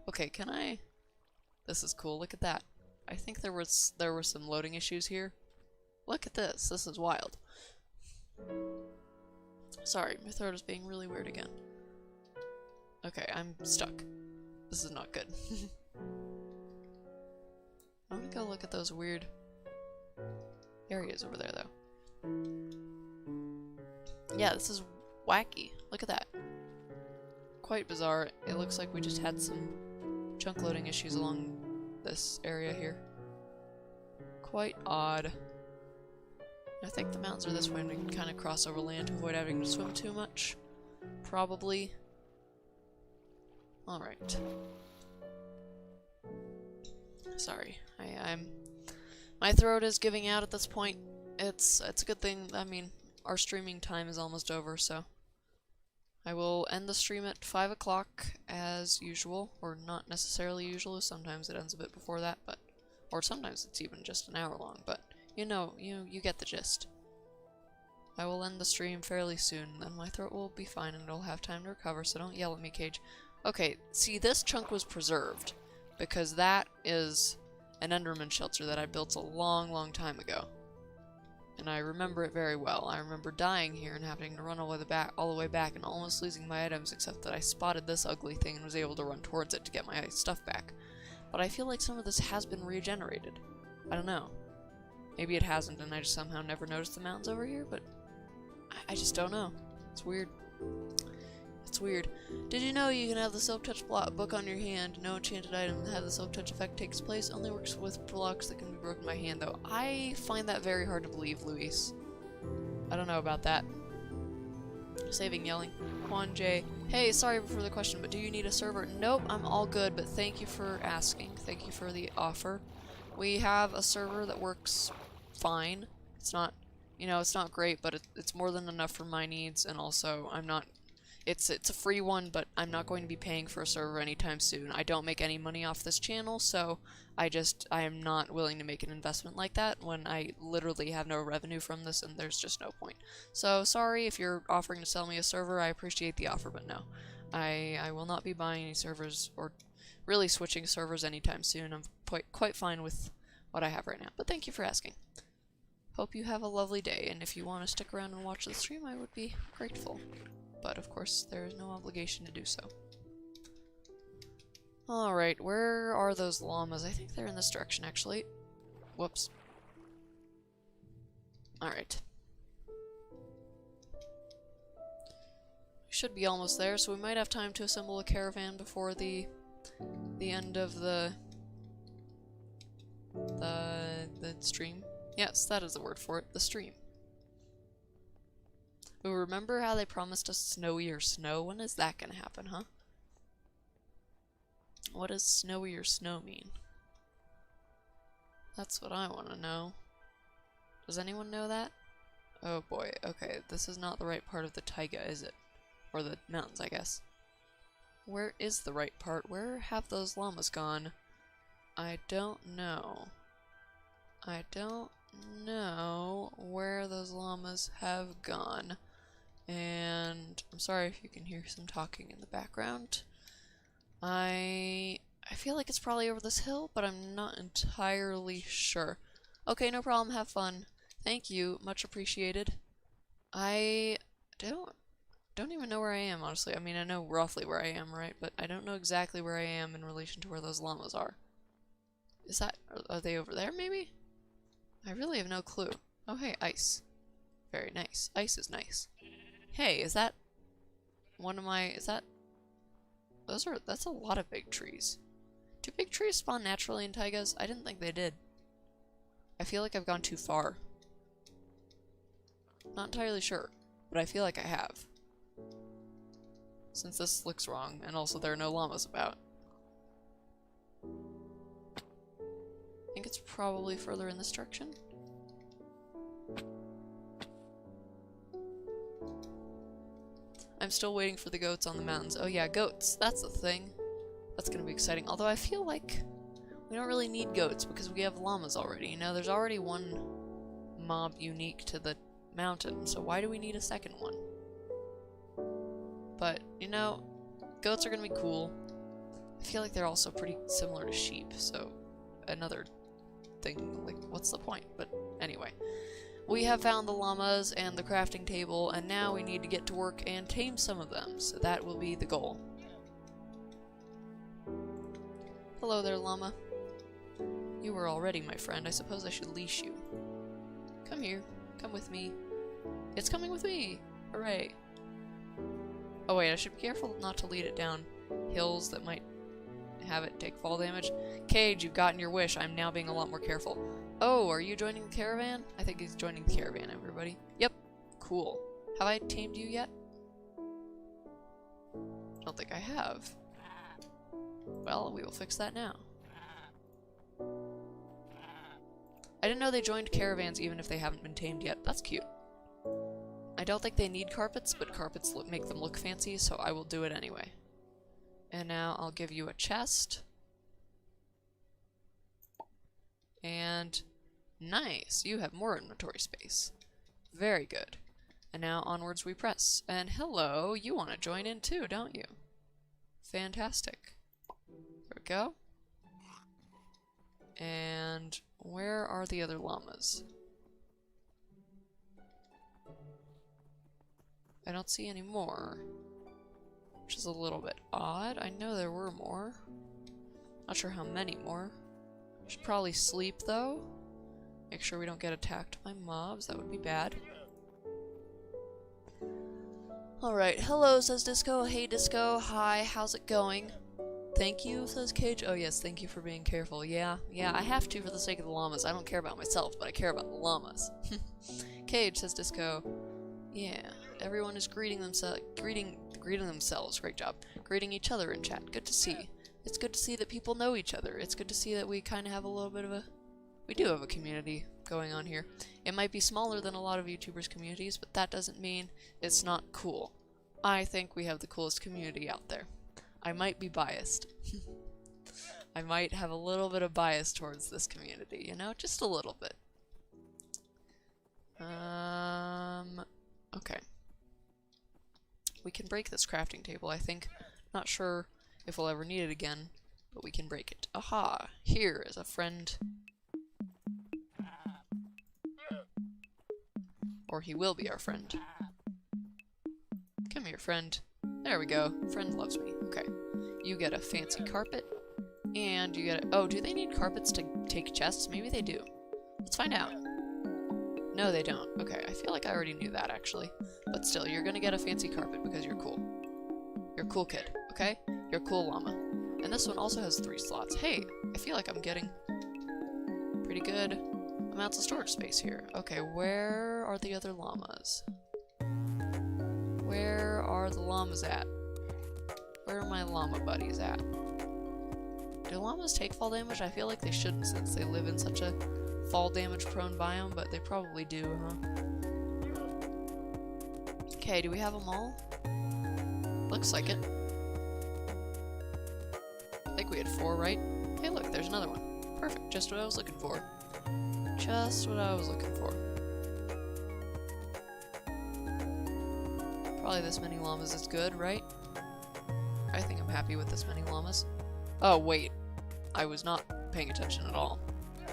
Okay, can I... This is cool, look at that. I think there were some loading issues here. Look at this, this is wild. Sorry, my throat is being really weird again. Okay, I'm stuck. This is not good. I'm gonna go look at those weird areas over there, though. Yeah, this is wacky. Look at that. Quite bizarre. It looks like we just had some chunk loading issues along this area here. Quite odd. I think the mountains are this way and we can kind of cross over land to avoid having to swim too much. Probably. Alright. Sorry. My throat is giving out at this point. It's a good thing. I mean, our streaming time is almost over, so I will end the stream at 5 o'clock as usual, or not necessarily usual. Sometimes it ends a bit before that, but or sometimes it's even just an hour long, but you know, you get the gist. I will end the stream fairly soon, then my throat will be fine and it'll have time to recover, so don't yell at me, Cage. Okay, see, this chunk was preserved, because that is an Enderman shelter that I built a long, long time ago. And I remember it very well. I remember dying here and having to run all the way back and almost losing my items, except that I spotted this ugly thing and was able to run towards it to get my stuff back. But I feel like some of this has been regenerated. I don't know. Maybe it hasn't and I just somehow never noticed the mountains over here, but I just don't know. It's weird. It's weird. Did you know you can have the Silk Touch book on your hand? No enchanted item that has the Silk Touch effect takes place. Only works with blocks that can be broken by hand, though. I find that very hard to believe, Luis. I don't know about that. Saving yelling. Quan J. Hey, sorry for the question, but do you need a server? Nope, I'm all good, but thank you for asking. Thank you for the offer. We have a server that works fine. It's not, you know, it's not great, but it's more than enough for my needs, and also I'm not... It's a free one, but I'm not going to be paying for a server anytime soon. I don't make any money off this channel, so I am not willing to make an investment like that when I literally have no revenue from this and there's just no point. So sorry if you're offering to sell me a server, I appreciate the offer, but no. I will not be buying any servers or really switching servers anytime soon. I'm quite fine with what I have right now, but thank you for asking. Hope you have a lovely day, and if you want to stick around and watch the stream, I would be grateful. But of course, there is no obligation to do so. Alright, where are those llamas? I think they're in this direction, actually. Whoops. Alright. We should be almost there, so we might have time to assemble a caravan before the end of the stream. Yes, that is the word for it, the stream. But remember how they promised us snowier snow? When is that gonna happen, huh? What does snowier snow mean? That's what I want to know. Does anyone know that? Oh boy, okay, this is not the right part of the taiga, is it? Or the mountains, I guess. Where is the right part? Where have those llamas gone? I don't know. I don't know where those llamas have gone. And I'm sorry if you can hear some talking in the background. I feel like it's probably over this hill, but I'm not entirely sure. Okay, no problem, have fun. Thank you, much appreciated. I don't even know where I am, honestly. I mean, I know roughly where I am, right? But I don't know exactly where I am in relation to where those llamas are. Is that... are they over there, maybe? I really have no clue. Oh, hey, ice. Very nice. Ice is nice. Hey, is that one of my... is that... that's a lot of big trees. Do big trees spawn naturally in taigas? I didn't think they did. I feel like I've gone too far. Not entirely sure, but I feel like I have. Since this looks wrong, and also there are no llamas about. I think it's probably further in this direction. I'm still waiting for the goats on the mountains. Oh yeah, goats. That's the thing. That's gonna be exciting. Although I feel like we don't really need goats because we have llamas already. You know, there's already one mob unique to the mountain, so why do we need a second one? but, you know, goats are gonna be cool. I feel like they're also pretty similar to sheep, so another thing, like, what's the point? But anyway. We have found the llamas and the crafting table, and now we need to get to work and tame some of them, so that will be the goal. Hello there, llama. You were already my friend. I suppose I should leash you. Come here. Come with me. It's coming with me! Hooray! Oh wait, I should be careful not to lead it down hills that might have it take fall damage. Cage, you've gotten your wish. I'm now being a lot more careful. Oh, are you joining the caravan? I think he's joining the caravan, everybody. Yep. Cool. Have I tamed you yet? I don't think I have. Well, we will fix that now. I didn't know they joined caravans even if they haven't been tamed yet. That's cute. I don't think they need carpets, but carpets make them look fancy, so I will do it anyway. And now I'll give you a chest. And nice, you have more inventory space. Very good. And now onwards we press. And hello, you want to join in too, don't you? Fantastic. There we go. And where are the other llamas? I don't see any more, which is a little bit odd. I know there were more. Not sure how many more. Should probably sleep though. Make sure we don't get attacked by mobs. That would be bad. Alright, hello, says Disco. Hey, Disco. Hi, how's it going? Thank you, says Cage. Oh yes, thank you for being careful. Yeah, I have to for the sake of the llamas. I don't care about myself, but I care about the llamas. Cage, says Disco. Yeah, everyone is greeting themselves. Great job. Greeting each other in chat. Good to see. It's good to see that people know each other. It's good to see that we kind of have a little bit of a... We do have a community going on here. It might be smaller than a lot of YouTubers' communities, but that doesn't mean it's not cool. I think we have the coolest community out there. I might be biased. I might have a little bit of bias towards this community, you know? Just a little bit. Okay. We can break this crafting table, I think. Not sure if we'll ever need it again, but we can break it. Aha! Here is a friend. Or he will be our friend. Come here, friend. There we go. Friend loves me. Okay. You get a fancy carpet. And you get a... Oh, do they need carpets to take chests? Maybe they do. Let's find out. No, they don't. Okay, I feel like I already knew that, actually. But still, you're gonna get a fancy carpet because you're cool. You're a cool kid, okay? You're a cool llama. And this one also has 3 slots. Hey, I feel like I'm getting pretty good amounts of storage space here. Okay, where are the other llamas? Where are the llamas at? Where are my llama buddies at? Do llamas take fall damage? I feel like they shouldn't since they live in such a fall damage prone biome, but they probably do, huh? Okay, do we have them all? Looks like it. I think we had 4, right? Hey look, there's another one. Perfect, just what I was looking for. Just what I was looking for. Probably this many llamas is good, right? I think I'm happy with this many llamas. Oh wait, I was not paying attention at all.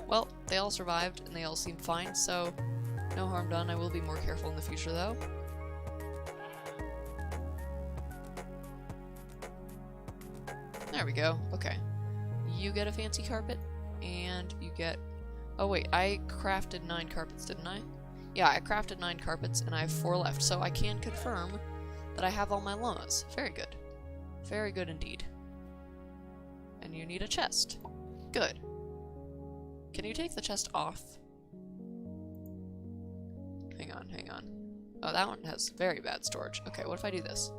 Well, they all survived, and they all seem fine, so no harm done. I will be more careful in the future, though. There we go. Okay. You get a fancy carpet, and you get... Oh wait, I crafted 9 carpets, didn't I? Yeah, I crafted 9 carpets, and I have 4 left, so I can confirm that I have all my llamas. Very good. Very good indeed. And you need a chest. Good. Can you take the chest off? Hang on, hang on. Oh, that one has very bad storage. Okay, what if I do this?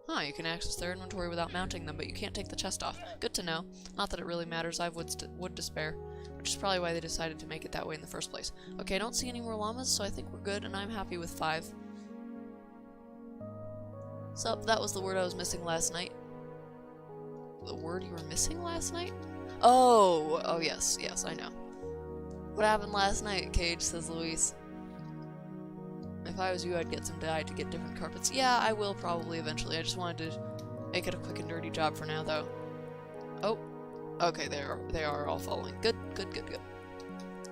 Huh, you can access their inventory without mounting them, but you can't take the chest off. Good to know. Not that it really matters, I have wood to spare. Which is probably why they decided to make it that way in the first place. Okay, I don't see any more llamas, so I think we're good, and I'm happy with 5. So, that was the word I was missing last night. The word you were missing last night? Oh, yes, I know. What happened last night, Cage, says Luis. If I was you, I'd get some dye to get different carpets. Yeah, I will probably eventually. I just wanted to make it a quick and dirty job for now, though. Oh, okay, they are all following. Good.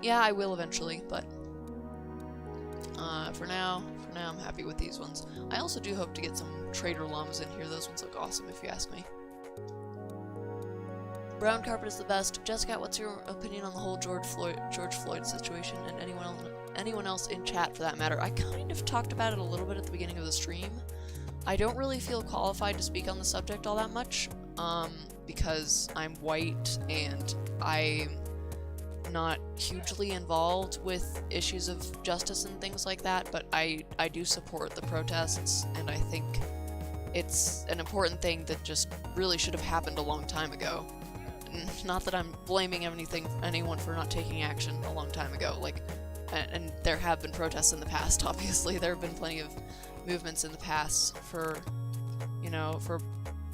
Yeah, I will eventually, but for now I'm happy with these ones. I also do hope to get some trader llamas in here. Those ones look awesome, if you ask me. Brown carpet is the best. Jessica, what's your opinion on the whole George Floyd situation, and anyone else in chat for that matter? I kind of talked about it a little bit at the beginning of the stream. I don't really feel qualified to speak on the subject all that much, because I'm white and I'm not hugely involved with issues of justice and things like that, but I do support the protests, and I think it's an important thing that just really should have happened a long time ago. Not that I'm blaming anyone for not taking action a long time ago, like, and there have been protests in the past, obviously. There have been plenty of movements in the past for, you know, for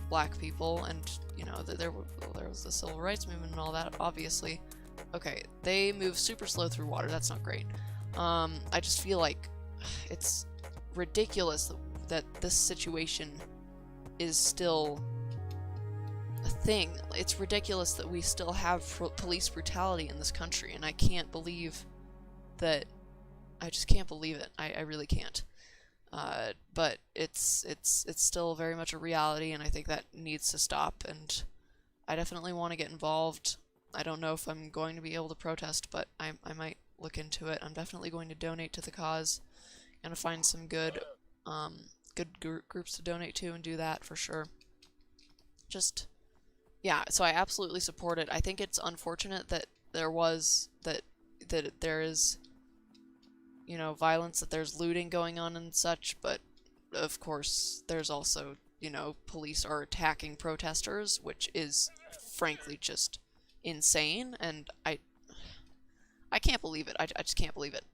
black people, and, you know, there was the civil rights movement and all that, obviously. Okay, they move super slow through water, that's not great. I just feel like it's ridiculous that this situation is still a thing. It's ridiculous that we still have police brutality in this country, and I can't believe that. I just can't believe it. I really can't. But it's still very much a reality, and I think that needs to stop, and I definitely want to get involved. I don't know if I'm going to be able to protest, but I might look into it. I'm definitely going to donate to the cause. Gonna find some good groups to donate to and do that for sure. Just, yeah, so I absolutely support it. I think it's unfortunate that there is, you know, violence, that there's looting going on and such, but of course there's also, you know, police are attacking protesters, which is frankly just insane, and I can't believe it. I just can't believe it.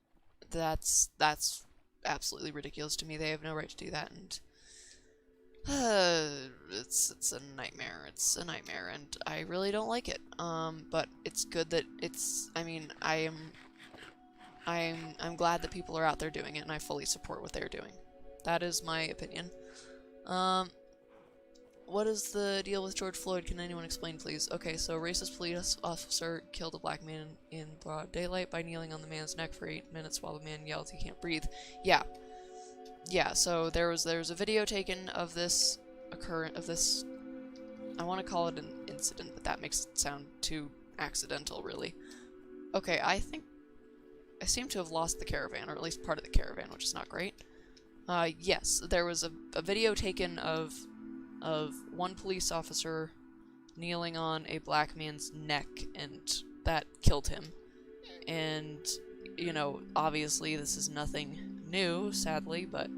That's absolutely ridiculous to me. They have no right to do that, and it's a nightmare. It's a nightmare, and I really don't like it. But it's good that I mean, I'm glad that people are out there doing it, and I fully support what they're doing. That is my opinion. What is the deal with George Floyd? Can anyone explain, please? Okay, so a racist police officer killed a black man in broad daylight by kneeling on the man's neck for 8 minutes while the man yelled he can't breathe. Yeah, so there was a video taken of this I want to call it an incident, but that makes it sound too accidental, really. Okay, I think I seem to have lost the caravan, or at least part of the caravan, which is not great. Yes, there was a video taken of one police officer kneeling on a black man's neck, and that killed him. And, you know, obviously this is nothing new, sadly, but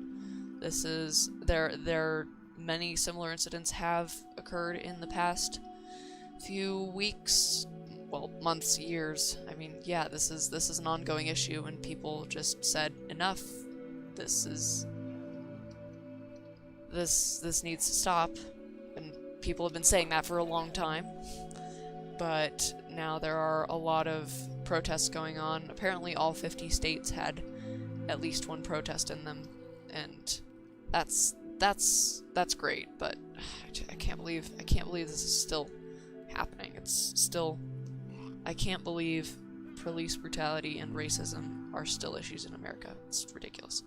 there many similar incidents have occurred in the past few weeks, well, months, years. I mean, yeah, this is an ongoing issue, and people just said, enough. This needs to stop, and people have been saying that for a long time, but now there are a lot of protests going on. Apparently all 50 states had at least one protest in them, and that's great, but I can't believe this is still happening. It's still, I can't believe police brutality and racism are still issues in America. It's ridiculous.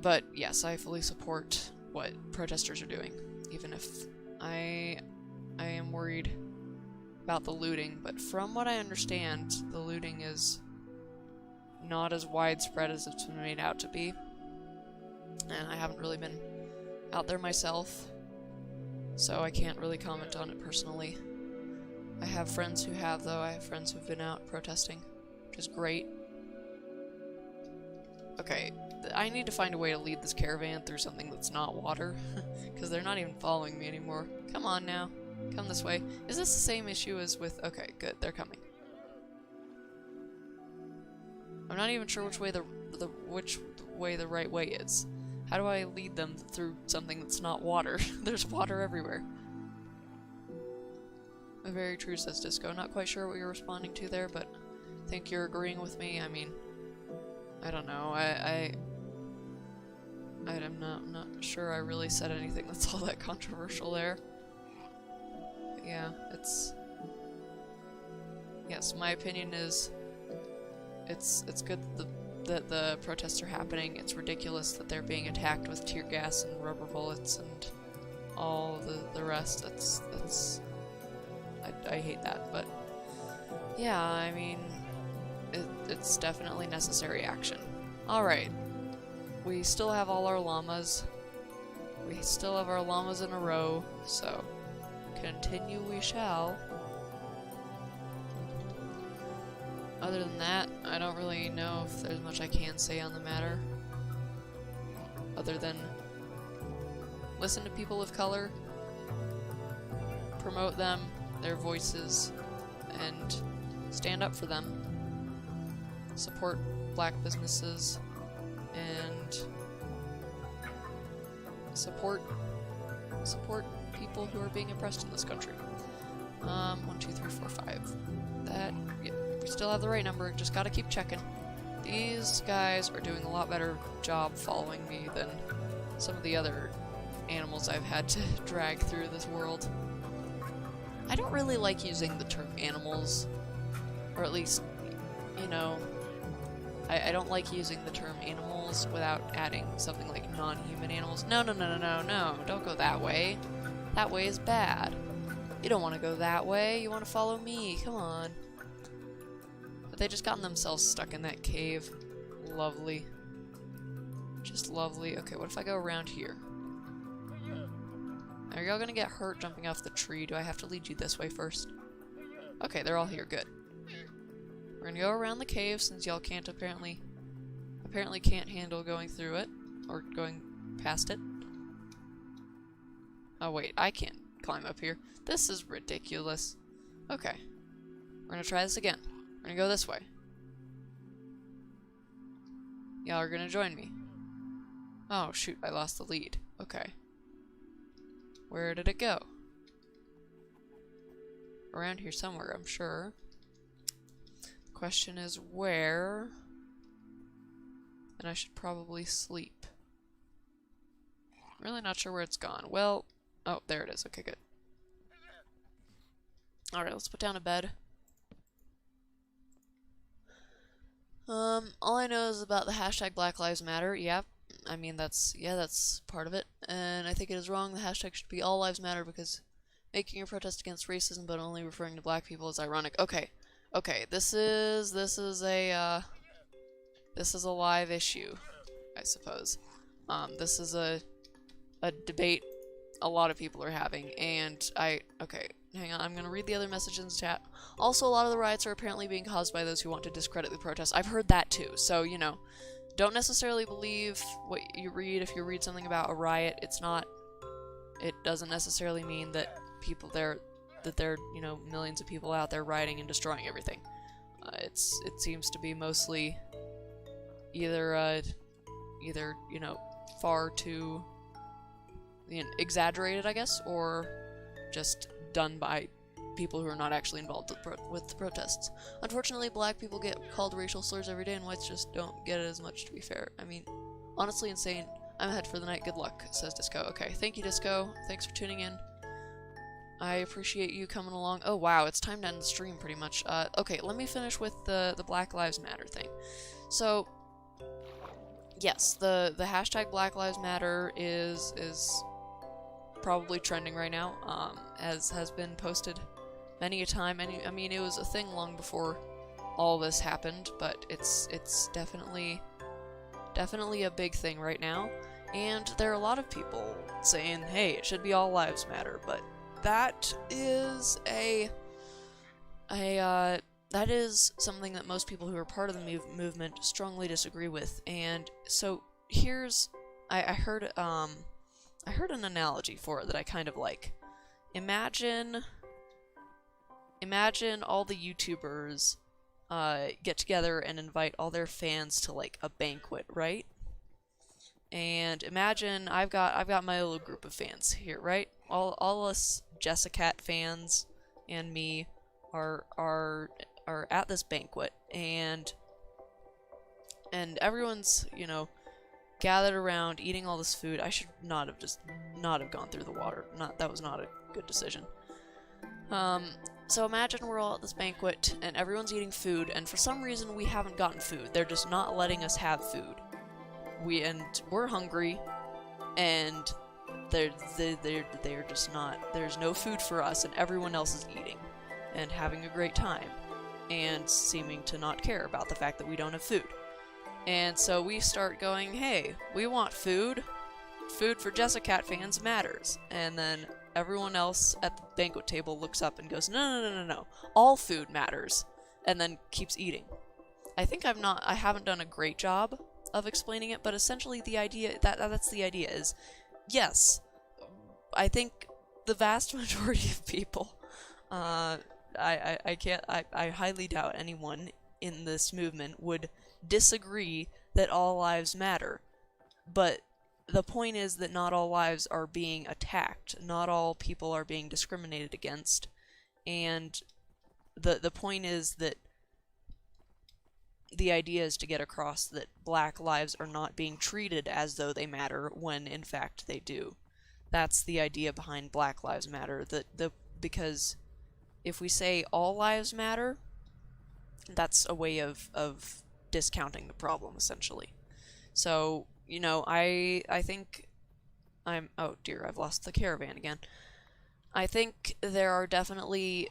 But yes, I fully support what protesters are doing, even if I am worried about the looting. But from what I understand, the looting is not as widespread as it's been made out to be. And I haven't really been out there myself, so I can't really comment on it personally. I have friends who have, though. I have friends who've been out protesting, which is great. Okay, I need to find a way to lead this caravan through something that's not water, because they're not even following me anymore. Come on now. Come this way. Is this the same issue as with... Okay, good. They're coming. I'm not even sure which way the right way is. How do I lead them through something that's not water? There's water everywhere. Very true, says Disco. Not quite sure what you're responding to there, but I think you're agreeing with me. I mean, I don't know. I'm not sure I really said anything that's all that controversial there. But yeah, it's... Yes, my opinion is it's good that the protests are happening. It's ridiculous that they're being attacked with tear gas and rubber bullets and all the rest. I hate that, but yeah, I mean, it's definitely necessary action. Alright, we still have all our llamas. We still have our llamas in a row, so continue we shall. Other than that, I don't really know if there's much I can say on the matter. Other than listen to people of color, promote them, their voices, and stand up for them. Support black businesses, and support people who are being oppressed in this country. 1, 2, 3, 4, 5. That, yeah, we still have the right number, just gotta keep checking. These guys are doing a lot better job following me than some of the other animals I've had to drag through this world. I don't really like using the term animals, or at least, you know, I don't like using the term animals without adding something like non-human animals. No, don't go that way. That way is bad. You don't want to go that way, you want to follow me, come on. But they just gotten themselves stuck in that cave. Lovely. Just lovely. Okay, what if I go around here? Are y'all gonna get hurt jumping off the tree? Do I have to lead you this way first? Okay, they're all here, good. We're gonna go around the cave since y'all can't apparently can't handle going through it. Or going past it. Oh wait, I can't climb up here. This is ridiculous. Okay. We're gonna try this again. We're gonna go this way. Y'all are gonna join me. Oh shoot, I lost the lead. Okay. Where did it go? Around here somewhere, I'm sure. The question is where? And I should probably sleep. I'm really not sure where it's gone. Well, oh, there it is. Okay, good. Alright, let's put down a bed. All I know is about the hashtag Black Lives Matter. Yep. I mean, that's part of it. And I think it is wrong. The hashtag should be All Lives Matter because making a protest against racism but only referring to black people is ironic. Okay. Okay, this is a live issue, I suppose. This is a debate a lot of people are having, and okay, hang on, I'm gonna read the other messages in the chat. Also, a lot of the riots are apparently being caused by those who want to discredit the protests. I've heard that too, so, you know, don't necessarily believe what you read. If you read something about a riot, it doesn't necessarily mean that there are, you know, millions of people out there rioting and destroying everything. It seems to be mostly either, you know, far too exaggerated, I guess, or just done by people who are not actually involved with the protests. Unfortunately, black people get called racial slurs every day, and whites just don't get it as much, to be fair. I mean, honestly insane. I'm ahead for the night. Good luck, says Disco. Okay, thank you, Disco. Thanks for tuning in. I appreciate you coming along. Oh, wow, it's time to end the stream, pretty much. Okay, let me finish with the Black Lives Matter thing. So, yes, the hashtag Black Lives Matter is probably trending right now, as has been posted many a time. I mean, it was a thing long before all this happened, but it's definitely a big thing right now. And there are a lot of people saying, hey, it should be all lives matter, but that is that is something that most people who are part of the movement strongly disagree with. And so here's I heard an analogy for it that I kind of like. Imagine all the YouTubers get together and invite all their fans to like a banquet, right? And imagine I've got my little group of fans here, right? All us Jessicat fans and me are at this banquet, and everyone's, you know, gathered around, eating all this food. I should not have gone through the water. That was not a good decision. So imagine we're all at this banquet, and everyone's eating food, and for some reason we haven't gotten food. They're just not letting us have food. We're hungry, and they're just not. There's no food for us, and everyone else is eating and having a great time, and seeming to not care about the fact that we don't have food. And so we start going, hey, we want food. Food for Jessicat fans matters. And then everyone else at the banquet table looks up and goes, no. All food matters. And then keeps eating. I think I haven't done a great job of explaining it, but essentially the idea, that's the idea is, yes, I think the vast majority of people, I highly doubt anyone in this movement would disagree that all lives matter, but the point is that not all lives are being attacked, not all people are being discriminated against, and the point is that the idea is to get across that black lives are not being treated as though they matter when in fact they do. That's the idea behind Black Lives Matter, because if we say all lives matter, that's a way of discounting the problem, essentially. So, you know, I think oh dear, I've lost the caravan again. I think there are definitely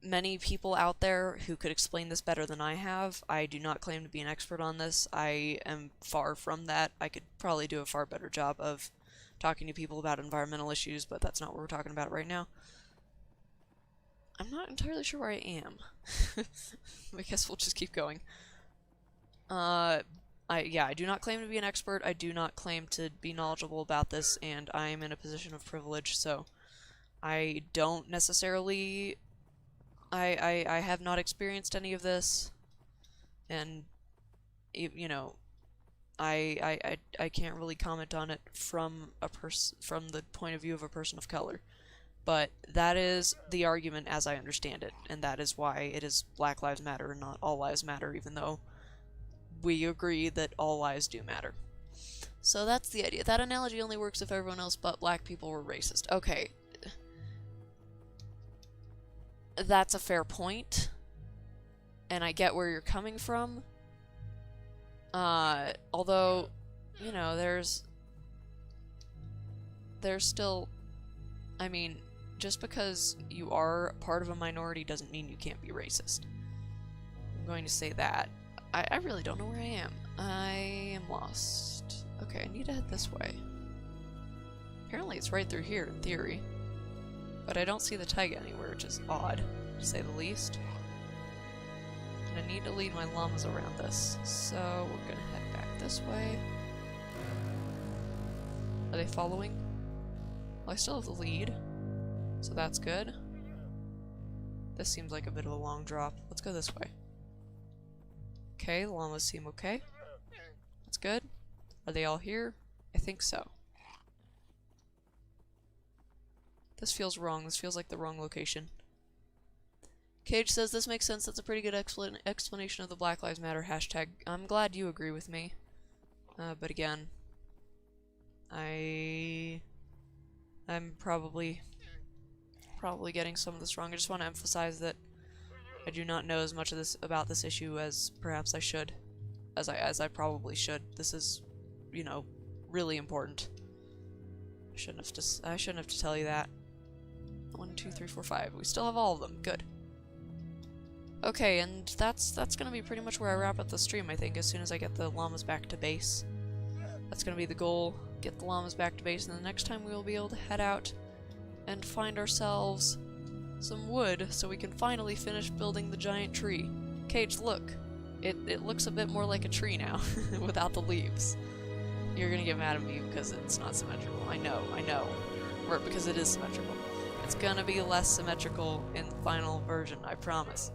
many people out there who could explain this better than I have. I do not claim to be an expert on this. I am far from that. I could probably do a far better job of talking to people about environmental issues, but that's not what we're talking about right now. I'm not entirely sure where I am. I guess we'll just keep going. I do not claim to be an expert. I do not claim to be knowledgeable about this, and I am in a position of privilege, so I don't necessarily... I have not experienced any of this, and, you know, I can't really comment on it from the point of view of a person of color. But that is the argument as I understand it, and that is why it is Black Lives Matter and not All Lives Matter, even though we agree that all lives do matter. So that's the idea. That analogy only works if everyone else but black people were racist. Okay. That's a fair point, and I get where you're coming from. Although, you know, there's still... I mean, just because you are part of a minority doesn't mean you can't be racist. I'm going to say that. I really don't know where I am. I am lost. Okay, I need to head this way. Apparently it's right through here, in theory. But I don't see the taiga anywhere, which is odd, to say the least. And I need to lead my llamas around this, so we're gonna head back this way. Are they following? Well, I still have the lead, so that's good. This seems like a bit of a long drop. Let's go this way. Okay, the llamas seem okay. That's good. Are they all here? I think so. This feels wrong. This feels like the wrong location. Cage says this makes sense. That's a pretty good explanation of the Black Lives Matter hashtag. I'm glad you agree with me. But again, I'm probably getting some of this wrong. I just want to emphasize that I do not know as much of this about this issue as perhaps I should, as I probably should. This is, you know, really important. I shouldn't have to tell you that. 1, 2, 3, 4, 5. We still have all of them. Good. Okay, and that's gonna be pretty much where I wrap up the stream, I think, as soon as I get the llamas back to base. That's gonna be the goal. Get the llamas back to base, and the next time we will be able to head out and find ourselves some wood so we can finally finish building the giant tree. Cage, look. It looks a bit more like a tree now, without the leaves. You're gonna get mad at me because it's not symmetrical. I know. Or because it is symmetrical. It's gonna be less symmetrical in the final version, I promise.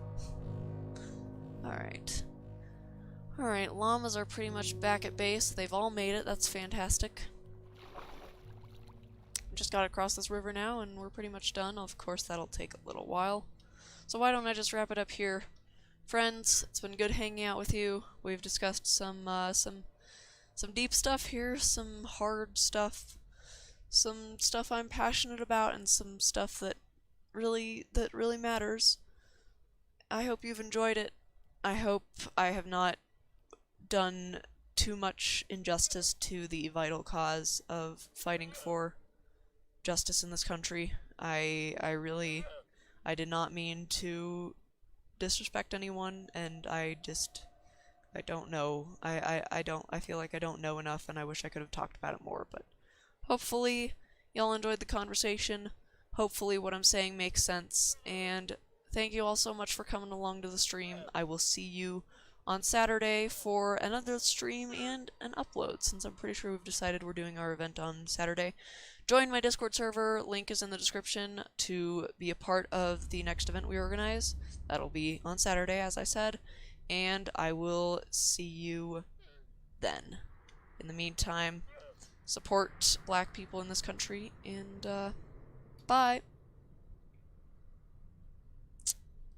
Alright. Alright, llamas are pretty much back at base. They've all made it, that's fantastic. Just gotta cross this river now, and we're pretty much done. Of course, that'll take a little while. So why don't I just wrap it up here? Friends, it's been good hanging out with you. We've discussed some some deep stuff here, some hard stuff, some stuff I'm passionate about, and some stuff that really matters. I hope you've enjoyed it. I hope I have not done too much injustice to the vital cause of fighting for justice in this country. I did not mean to disrespect anyone, and I don't know. I feel like I don't know enough, and I wish I could have talked about it more, but hopefully y'all enjoyed the conversation. Hopefully what I'm saying makes sense, and thank you all so much for coming along to the stream. I will see you on Saturday for another stream and an upload, since I'm pretty sure we've decided we're doing our event on Saturday. Join my Discord server, link is in the description, to be a part of the next event we organize. That'll be on Saturday, as I said, and I will see you then. In the meantime, support black people in this country, and bye!